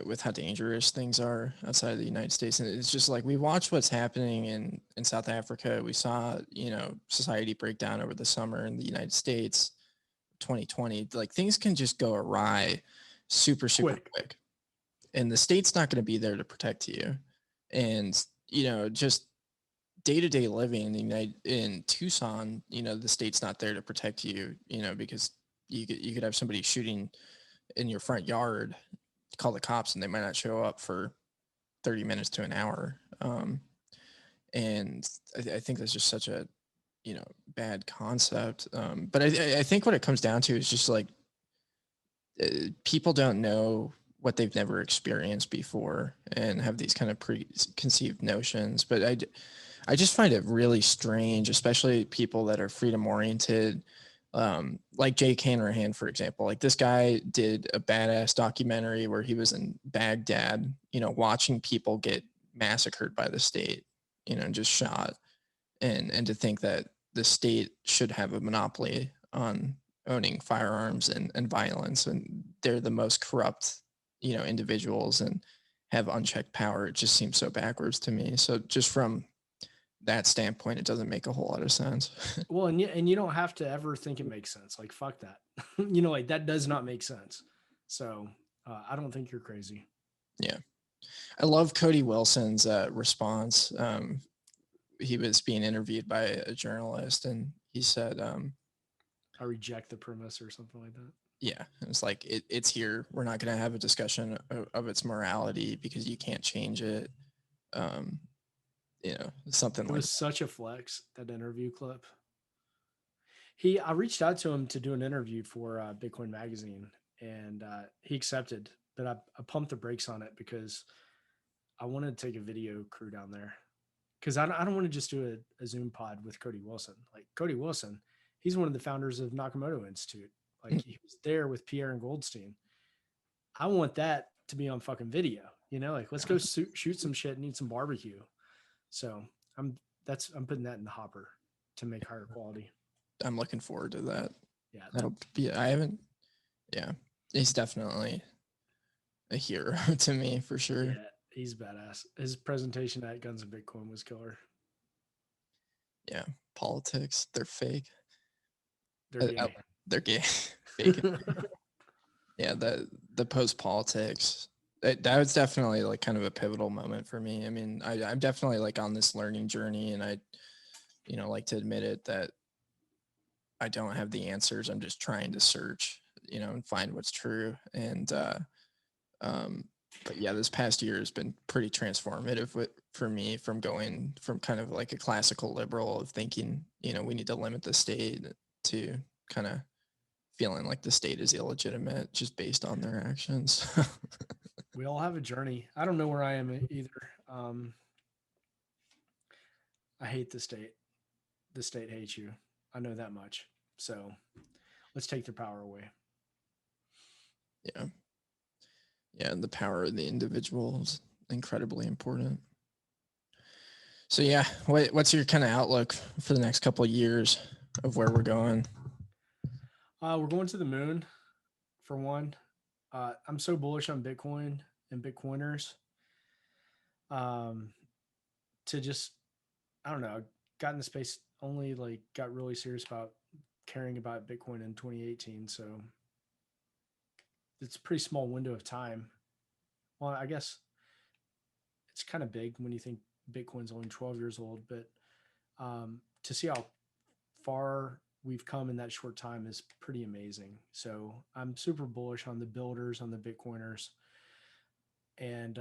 with how dangerous things are outside of the United States. And it's just like we watched what's happening in South Africa. We saw, society break down over the summer in the United States, 2020. Like things can just go awry super quick. And the state's not going to be there to protect you. And, just day-to-day living in Tucson, the state's not there to protect you, because you could have somebody shooting in your front yard, call the cops, and they might not show up for 30 minutes to an hour. And I think that's just such a, bad concept. But I think what it comes down to is just like people don't know what they've never experienced before and have these kind of preconceived notions. But I just find it really strange, especially people that are freedom oriented, like Jake Hanrahan, for example. Like this guy did a badass documentary where he was in Baghdad, watching people get massacred by the state, just shot. And to think that the state should have a monopoly on owning firearms and violence, and they're the most corrupt, individuals and have unchecked power. It just seems so backwards to me. So just from that standpoint, it doesn't make a whole lot of sense. Well, and you don't have to ever think it makes sense. Like, fuck that. Like that does not make sense. So I don't think you're crazy. Yeah. I love Cody Wilson's response. He was being interviewed by a journalist, and he said, I reject the premise or something like that. yeah, it's like, it's here. We're not going to have a discussion of its morality because you can't change it. Something It like was such a flex, that interview clip. I reached out to him to do an interview for Bitcoin Magazine, and he accepted, but I pumped the brakes on it because I wanted to take a video crew down there, because I don't want to just do a Zoom pod with Cody Wilson. Like, Cody Wilson, he's one of the founders of Nakamoto Institute. Like, he was there with Pierre and Goldstein. I want that to be on fucking video, like, let's go shoot some shit and eat some barbecue. So I'm putting that in the hopper to make higher quality. I'm looking forward to that. Yeah. That'll be, he's definitely a hero to me for sure. Yeah, he's badass. His presentation at Guns and Bitcoin was killer. Yeah. Politics, they're fake. They're gay. They're gay. Fake. Yeah. The post politics, that was definitely like kind of a pivotal moment for me. I mean, I'm definitely like on this learning journey, and I, like to admit it, that I don't have the answers. I'm just trying to search, and find what's true. And, but yeah, this past year has been pretty transformative for me, from going from kind of like a classical liberal of thinking, we need to limit the state, to kind of feeling like the state is illegitimate just based on their actions. We all have a journey. I don't know where I am either. I hate the state. The state hates you. I know that much. So let's take their power away. Yeah. Yeah. And the power of the individual is incredibly important. So yeah, what's your kind of outlook for the next couple of years of where we're going? We're going to the moon, for one. I'm so bullish on Bitcoin and Bitcoiners. To just, I don't know, got in the space, only like got really serious about caring about Bitcoin in 2018. So it's a pretty small window of time. Well, I guess it's kind of big when you think Bitcoin's only 12 years old, but to see how far we've come in that short time is pretty amazing. So I'm super bullish on the builders, on the Bitcoiners, and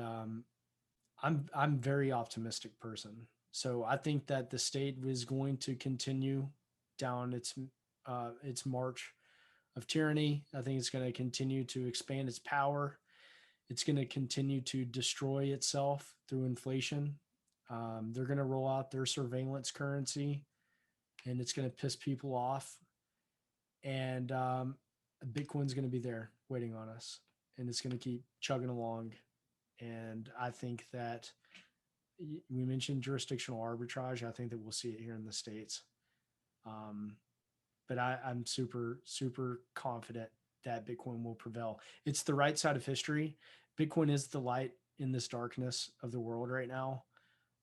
I'm very optimistic person. So I think that the state is going to continue down its march of tyranny. I think it's going to continue to expand its power. It's going to continue to destroy itself through inflation. They're going to roll out their surveillance currency, and it's going to piss people off. And Bitcoin's going to be there waiting on us, and it's going to keep chugging along. And I think that we mentioned jurisdictional arbitrage. I think that we'll see it here in the States. But I'm super, super confident that Bitcoin will prevail. It's the right side of history. Bitcoin is the light in this darkness of the world right now.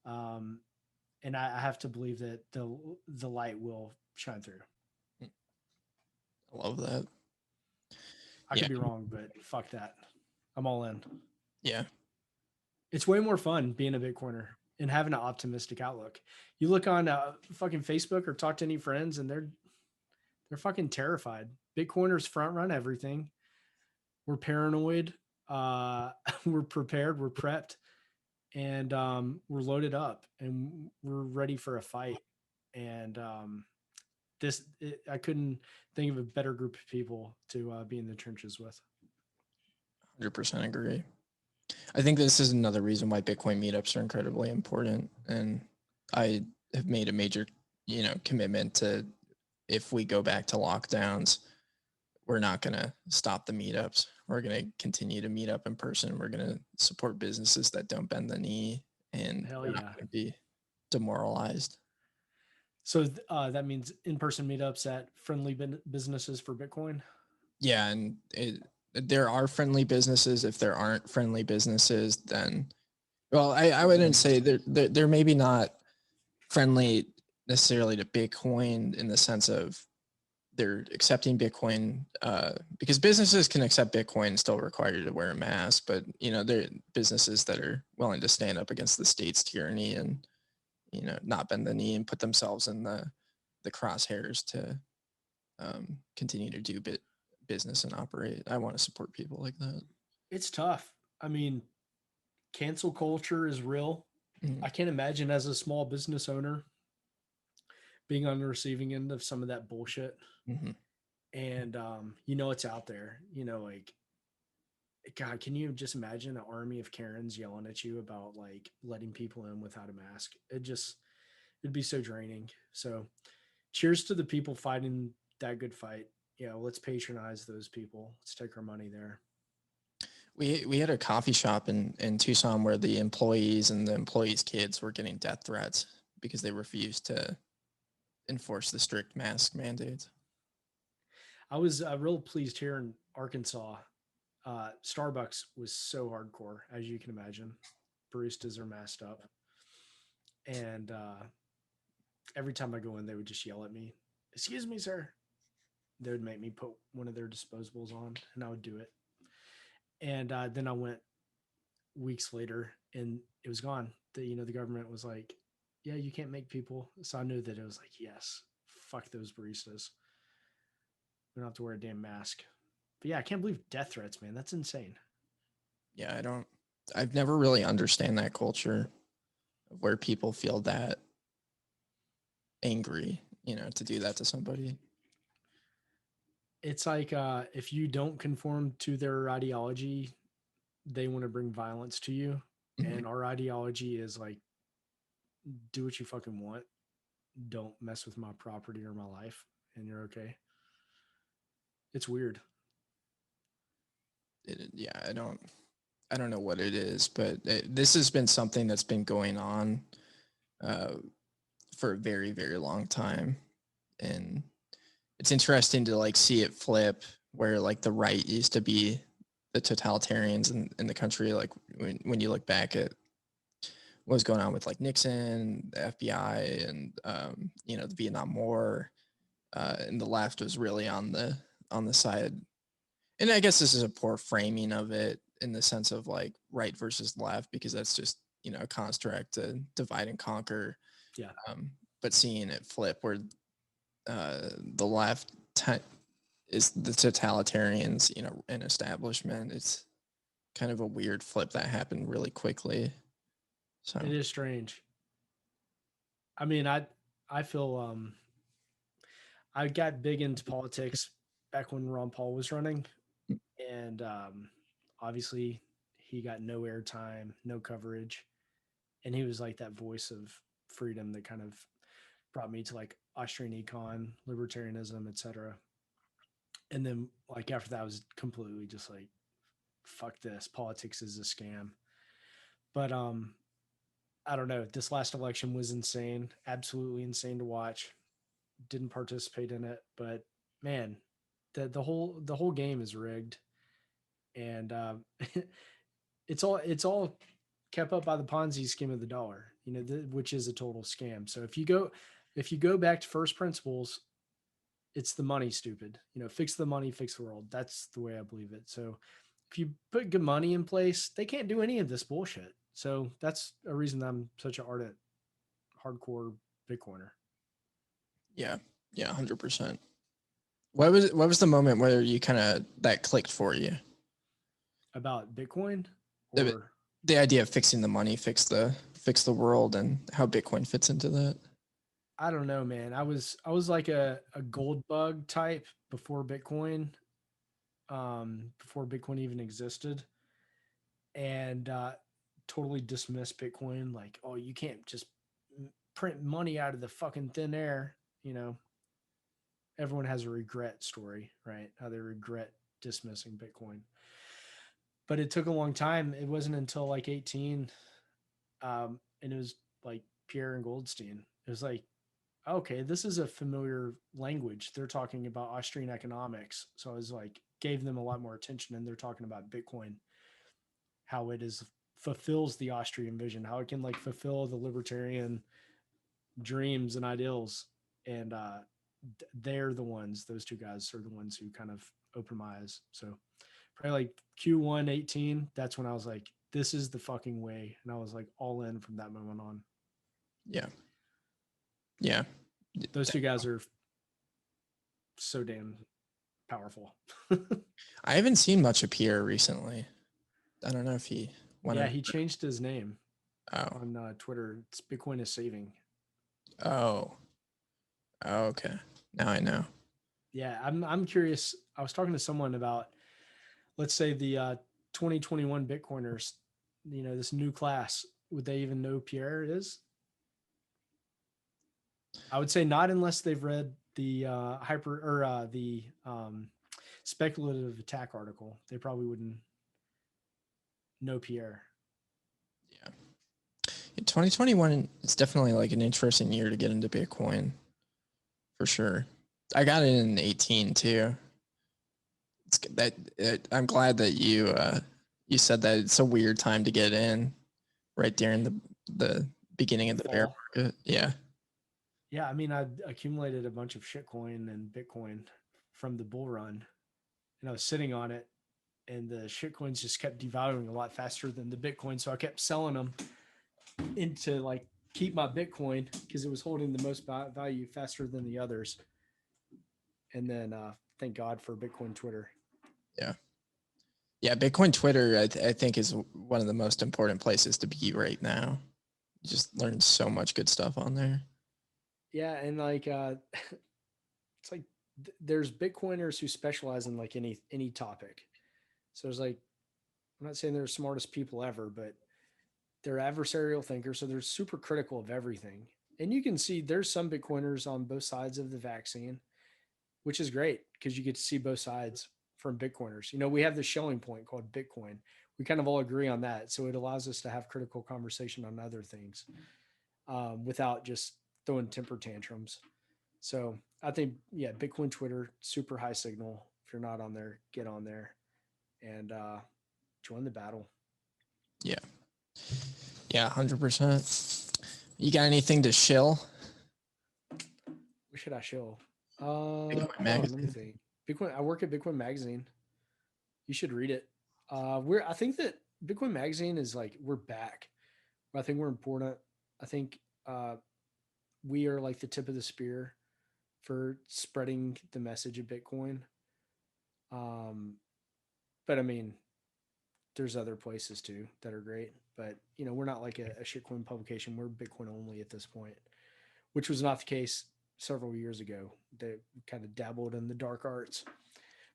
And I have to believe that the light will shine through. I love that. I could be wrong, but fuck that. I'm all in. Yeah. It's way more fun being a Bitcoiner and having an optimistic outlook. You look on fucking Facebook or talk to any friends, and they're fucking terrified. Bitcoiners front run everything. We're paranoid. We're prepared. We're prepped, and we're loaded up, and we're ready for a fight. And I couldn't think of a better group of people to be in the trenches with. 100% agree. I think this is another reason why Bitcoin meetups are incredibly important. And I have made a major, commitment to, if we go back to lockdowns, we're not going to stop the meetups. We're going to continue to meet up in person. We're going to support businesses that don't bend the knee, and we're not going to be demoralized. So that means in-person meetups at friendly businesses for Bitcoin? Yeah, and there are friendly businesses. If there aren't friendly businesses, then, well, I wouldn't say they're maybe not friendly necessarily to Bitcoin in the sense of they're accepting Bitcoin because businesses can accept Bitcoin and still require you to wear a mask, but they're businesses that are willing to stand up against the state's tyranny and not bend the knee and put themselves in the crosshairs to continue to do business and operate. I want to support people like that. It's tough. I mean, cancel culture is real. Mhm. I can't imagine as a small business owner being on the receiving end of some of that bullshit. Mm-hmm. And it's out there. Like, God, can you just imagine an army of Karens yelling at you about like letting people in without a mask? It'd be so draining. So cheers to the people fighting that good fight. Let's patronize those people. Let's take our money there. We had a coffee shop in Tucson where the employees and the employees' kids were getting death threats because they refused to enforce the strict mask mandates. I was real pleased here in Arkansas. Starbucks was so hardcore, as you can imagine. Baristas are masked up. And every time I go in, they would just yell at me, "Excuse me, sir." They would make me put one of their disposables on, and I would do it. And then I went weeks later, and it was gone. The government was like, "Yeah, you can't make people." So I knew that it was like, yes, fuck those baristas. We don't have to wear a damn mask. But yeah, I can't believe death threats, man. That's insane. Yeah, I've never really understand that culture of where people feel that angry, to do that to somebody. It's like if you don't conform to their ideology, they want to bring violence to you. Mm-hmm. And our ideology is like, do what you fucking want. Don't mess with my property or my life, and you're okay. It's weird. Yeah, I don't know what it is, but this has been something that's been going on for a very, very long time. And it's interesting to like see it flip where like the right used to be the totalitarians in the country. Like when you look back at what was going on with like Nixon, the FBI, and the Vietnam War, and the left was really on the side. And I guess this is a poor framing of it in the sense of like right versus left, because that's just a construct to divide and conquer. Yeah. But seeing it flip where the left is the totalitarians, an establishment. It's kind of a weird flip that happened really quickly. So It is strange. I mean, I feel I got big into politics back when Ron Paul was running, and obviously he got no airtime, no coverage, and he was like that voice of freedom that kind of brought me to like Austrian econ, libertarianism, etc. And then like after that, I was completely just like, fuck this, politics is a scam. But I don't know. This last election was insane, absolutely insane to watch. Didn't participate in it, but man, the whole game is rigged, and it's all kept up by the Ponzi scheme of the dollar, which is a total scam. So if you go back to first principles, it's the money, stupid. Fix the money, fix the world. That's the way I believe it. So if you put good money in place, they can't do any of this bullshit. So that's a reason I'm such an ardent, hardcore Bitcoiner. yeah, 100%. What was the moment where you kind of that clicked for you? About Bitcoin The, or the idea of fixing the money, fix the world, and how Bitcoin fits into that. I don't know, man. I was like a gold bug type before Bitcoin even existed, and totally dismissed Bitcoin. Like, oh, you can't just print money out of the fucking thin air. Everyone has a regret story, right? How they regret dismissing Bitcoin. But it took a long time. It wasn't until like 18, and it was like Pierre and Goldstein. It was like, okay, this is a familiar language. They're talking about Austrian economics. So I was like, gave them a lot more attention, and they're talking about Bitcoin, how it is fulfills the Austrian vision, how it can like fulfill the libertarian dreams and ideals. And they're the ones, those two guys are the ones who kind of opened my eyes. So probably like Q1 18, that's when I was like, this is the fucking way. And I was like all in from that moment on. Yeah. Yeah. Those two guys are so damn powerful. I haven't seen much of Pierre recently. I don't know if he went. Yeah, he changed his name Oh. on Twitter. It's Bitcoin is saving. Oh. Okay. Now I know. Yeah, I'm curious. I was talking to someone about, let's say the 2021 Bitcoiners, this new class. Would they even know Pierre is? I would say not unless they've read the the speculative attack article. They probably wouldn't know Pierre. Yeah. 2021 is definitely like an interesting year to get into Bitcoin, for sure. I got it in 18 too. I'm glad that you said that it's a weird time to get in, right during the beginning of the bear market. Yeah. Yeah, I mean, I accumulated a bunch of shitcoin and Bitcoin from the bull run, and I was sitting on it, and the shitcoins just kept devaluing a lot faster than the Bitcoin, so I kept selling them into like keep my Bitcoin because it was holding the most value faster than the others. And then thank God for Bitcoin Twitter. Yeah. Yeah, Bitcoin Twitter, I think, is one of the most important places to be right now. You just learn so much good stuff on there. Yeah, and like it's like there's Bitcoiners who specialize in like any topic. So there's like, I'm not saying they're the smartest people ever, but they're adversarial thinkers, so they're super critical of everything. And you can see there's some Bitcoiners on both sides of the vaccine, which is great because you get to see both sides from Bitcoiners. We have this showing point called Bitcoin. We kind of all agree on that. So it allows us to have critical conversation on other things without just throwing temper tantrums. So I think, yeah, Bitcoin Twitter, super high signal. If you're not on there, get on there and join the battle. Yeah. Yeah, 100%. You got anything to shill? What should I show? Bitcoin Magazine. Let me think. Bitcoin. I work at Bitcoin Magazine. You should read it. I think that Bitcoin Magazine is like, we're back. I think we're important. I think we are like the tip of the spear for spreading the message of Bitcoin. But I mean, there's other places too that are great. But we're not like a shitcoin publication. We're Bitcoin only at this point, which was not the case several years ago. They kind of dabbled in the dark arts.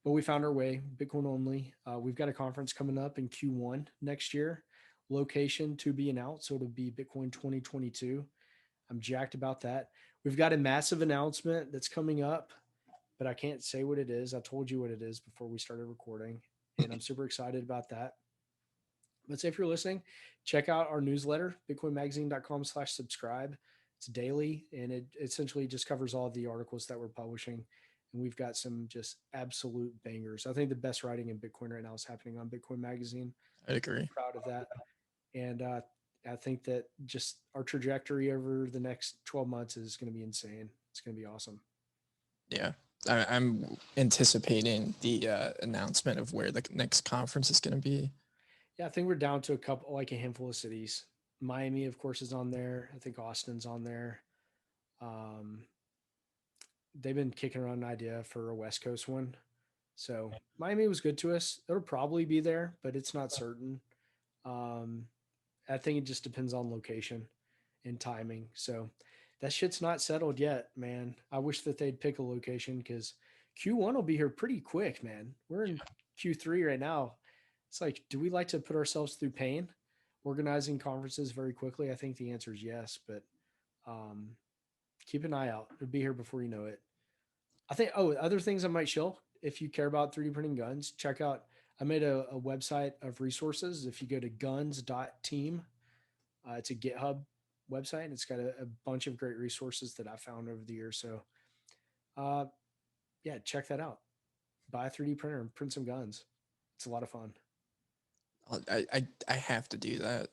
But we found our way, Bitcoin only. We've got a conference coming up in Q1 next year. Location to be announced. So it'll be Bitcoin 2022. I'm jacked about that. We've got a massive announcement that's coming up, but I can't say what it is. I told you what it is before we started recording, and I'm super excited about that. But say if you're listening, check out our newsletter, bitcoinmagazine.com/subscribe. It's daily, and it essentially just covers all of the articles that we're publishing. And we've got some just absolute bangers. I think the best writing in Bitcoin right now is happening on Bitcoin Magazine. I agree. I'm proud of that. And I think that just our trajectory over the next 12 months is going to be insane. It's going to be awesome. Yeah. I'm anticipating the announcement of where the next conference is going to be. Yeah, I think we're down to a handful of cities. Miami, of course, is on there. I think Austin's on there. They've been kicking around an idea for a West Coast one. So Miami was good to us. It'll probably be there, but it's not certain. I think it just depends on location and timing. So that shit's not settled yet, man. I wish that they'd pick a location because Q1 will be here pretty quick, man. We're in Q3 right now. It's like, do we like to put ourselves through pain organizing conferences very quickly? I think the answer is yes, but keep an eye out. It'll be here before you know it. I think, other things I might show if you care about 3D printing guns, check out, I made a website of resources. If you go to guns.team, it's a GitHub website, and it's got a bunch of great resources that I found over the years. So, yeah, check that out. Buy a 3D printer and print some guns. It's a lot of fun. I have to do that.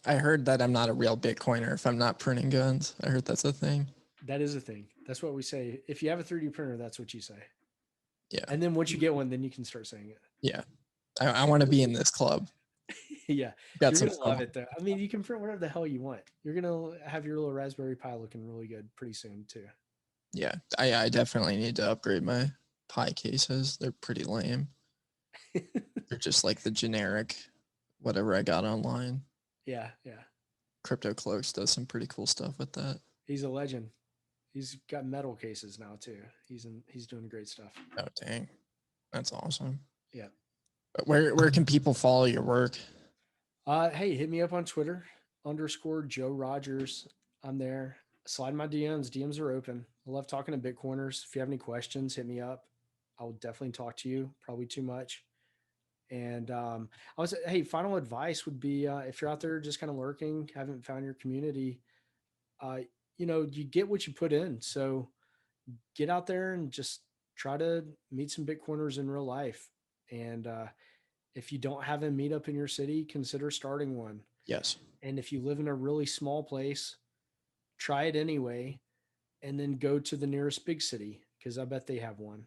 I heard that I'm not a real Bitcoiner if I'm not printing guns. I heard that's a thing. That is a thing. That's what we say. If you have a 3D printer, that's what you say. Yeah. And then once you get one, then you can start saying it. Yeah. I want to be in this club. Yeah. Got You're some going to fun. love it though. I mean, you can print whatever the hell you want. You're going to have your little Raspberry Pi looking really good pretty soon too. Yeah. I definitely need to upgrade my Pi cases. They're pretty lame. They're just like the generic whatever I got online. Yeah. Yeah. Crypto Cloaks does some pretty cool stuff with that. He's a legend. He's got metal cases now too. He's doing great stuff. Oh, dang. That's awesome. Yeah. Where can people follow your work? Hey, hit me up on Twitter _Joe Rodgers. I'm there. Slide my DMs. DMs are open. I love talking to Bitcoiners. If you have any questions, hit me up. I will definitely talk to you. Probably too much. And hey, final advice would be if you're out there just kind of lurking, haven't found your community, you get what you put in. So get out there and just try to meet some Bitcoiners in real life. And if you don't have a meetup in your city, consider starting one. Yes. And if you live in a really small place, try it anyway, and then go to the nearest big city, because I bet they have one,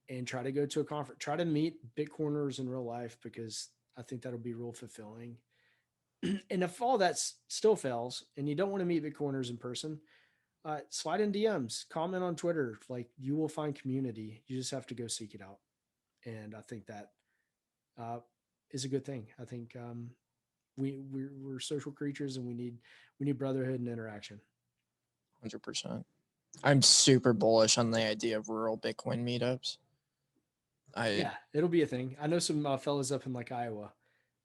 and try to go to a conference. Try to meet Bitcoiners in real life, because I think that'll be real fulfilling. And if all that still fails and you don't want to meet Bitcoiners in person, slide in DMs, comment on Twitter. Like, you will find community. You just have to go seek it out. And I think that is a good thing. I think we're social creatures, and we need brotherhood and interaction. 100%. I'm super bullish on the idea of rural Bitcoin meetups. Yeah, it'll be a thing. I know some fellas up in like Iowa,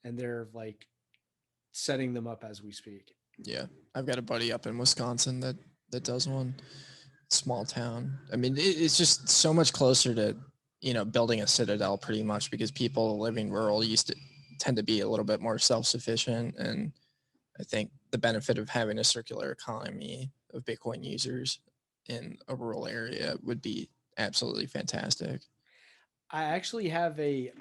and they're like setting them up as we speak. Yeah, I've got a buddy up in Wisconsin that does one. Small town. I mean, it's just so much closer to building a citadel, pretty much, because people living rural used to tend to be a little bit more self-sufficient, and I think the benefit of having a circular economy of Bitcoin users in a rural area would be absolutely fantastic. I actually have a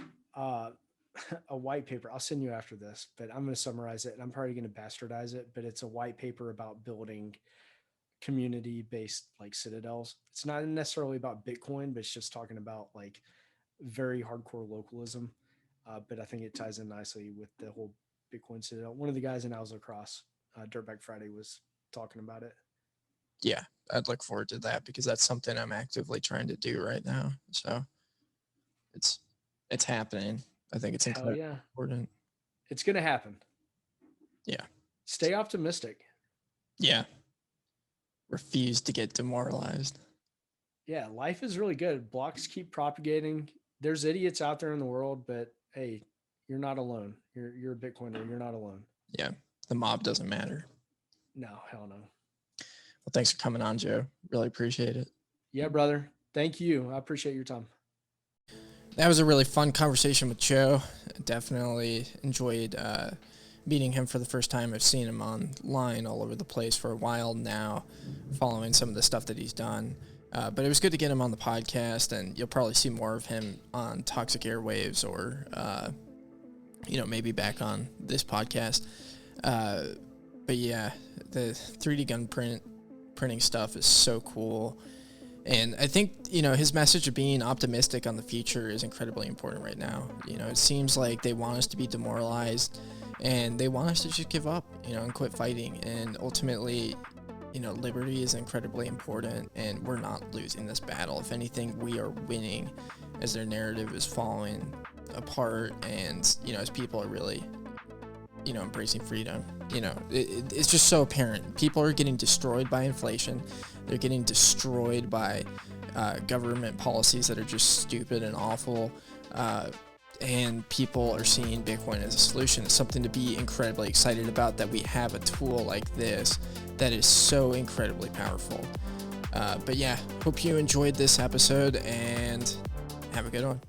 white paper. I'll send you after this, but I'm going to summarize it, and I'm probably going to bastardize it, but it's a white paper about building community-based like citadels. It's not necessarily about Bitcoin, but it's just talking about like very hardcore localism. But I think it ties in nicely with the whole Bitcoin citadel. One of the guys in Owls Across Dirtbag Friday was talking about it. Yeah, I'd look forward to that, because that's something I'm actively trying to do right now. So it's happening. I think it's incredibly important. It's going to happen. Yeah. Stay optimistic. Yeah. Refuse to get demoralized. Yeah, life is really good. Blocks keep propagating. There's idiots out there in the world, but hey, you're not alone. You're a Bitcoiner. You're not alone. Yeah, the mob doesn't matter. No, hell no. Well, thanks for coming on, Joe. Really appreciate it. Yeah, brother. Thank you. I appreciate your time. That was a really fun conversation with Joe. Definitely enjoyed meeting him for the first time. I've seen him online all over the place for a while now, following some of the stuff that he's done. But it was good to get him on the podcast, and you'll probably see more of him on Toxic Airwaves or, maybe back on this podcast. But yeah, the 3D gun printing stuff is so cool. And I think, his message of being optimistic on the future is incredibly important right now. It seems like they want us to be demoralized, and they want us to just give up, and quit fighting. And ultimately, liberty is incredibly important, and we're not losing this battle. If anything, we are winning as their narrative is falling apart, and, as people are really, embracing freedom. It's just so apparent. People are getting destroyed by inflation. They're getting destroyed by government policies that are just stupid and awful. And people are seeing Bitcoin as a solution. It's something to be incredibly excited about, that we have a tool like this that is so incredibly powerful. But yeah, hope you enjoyed this episode, and have a good one.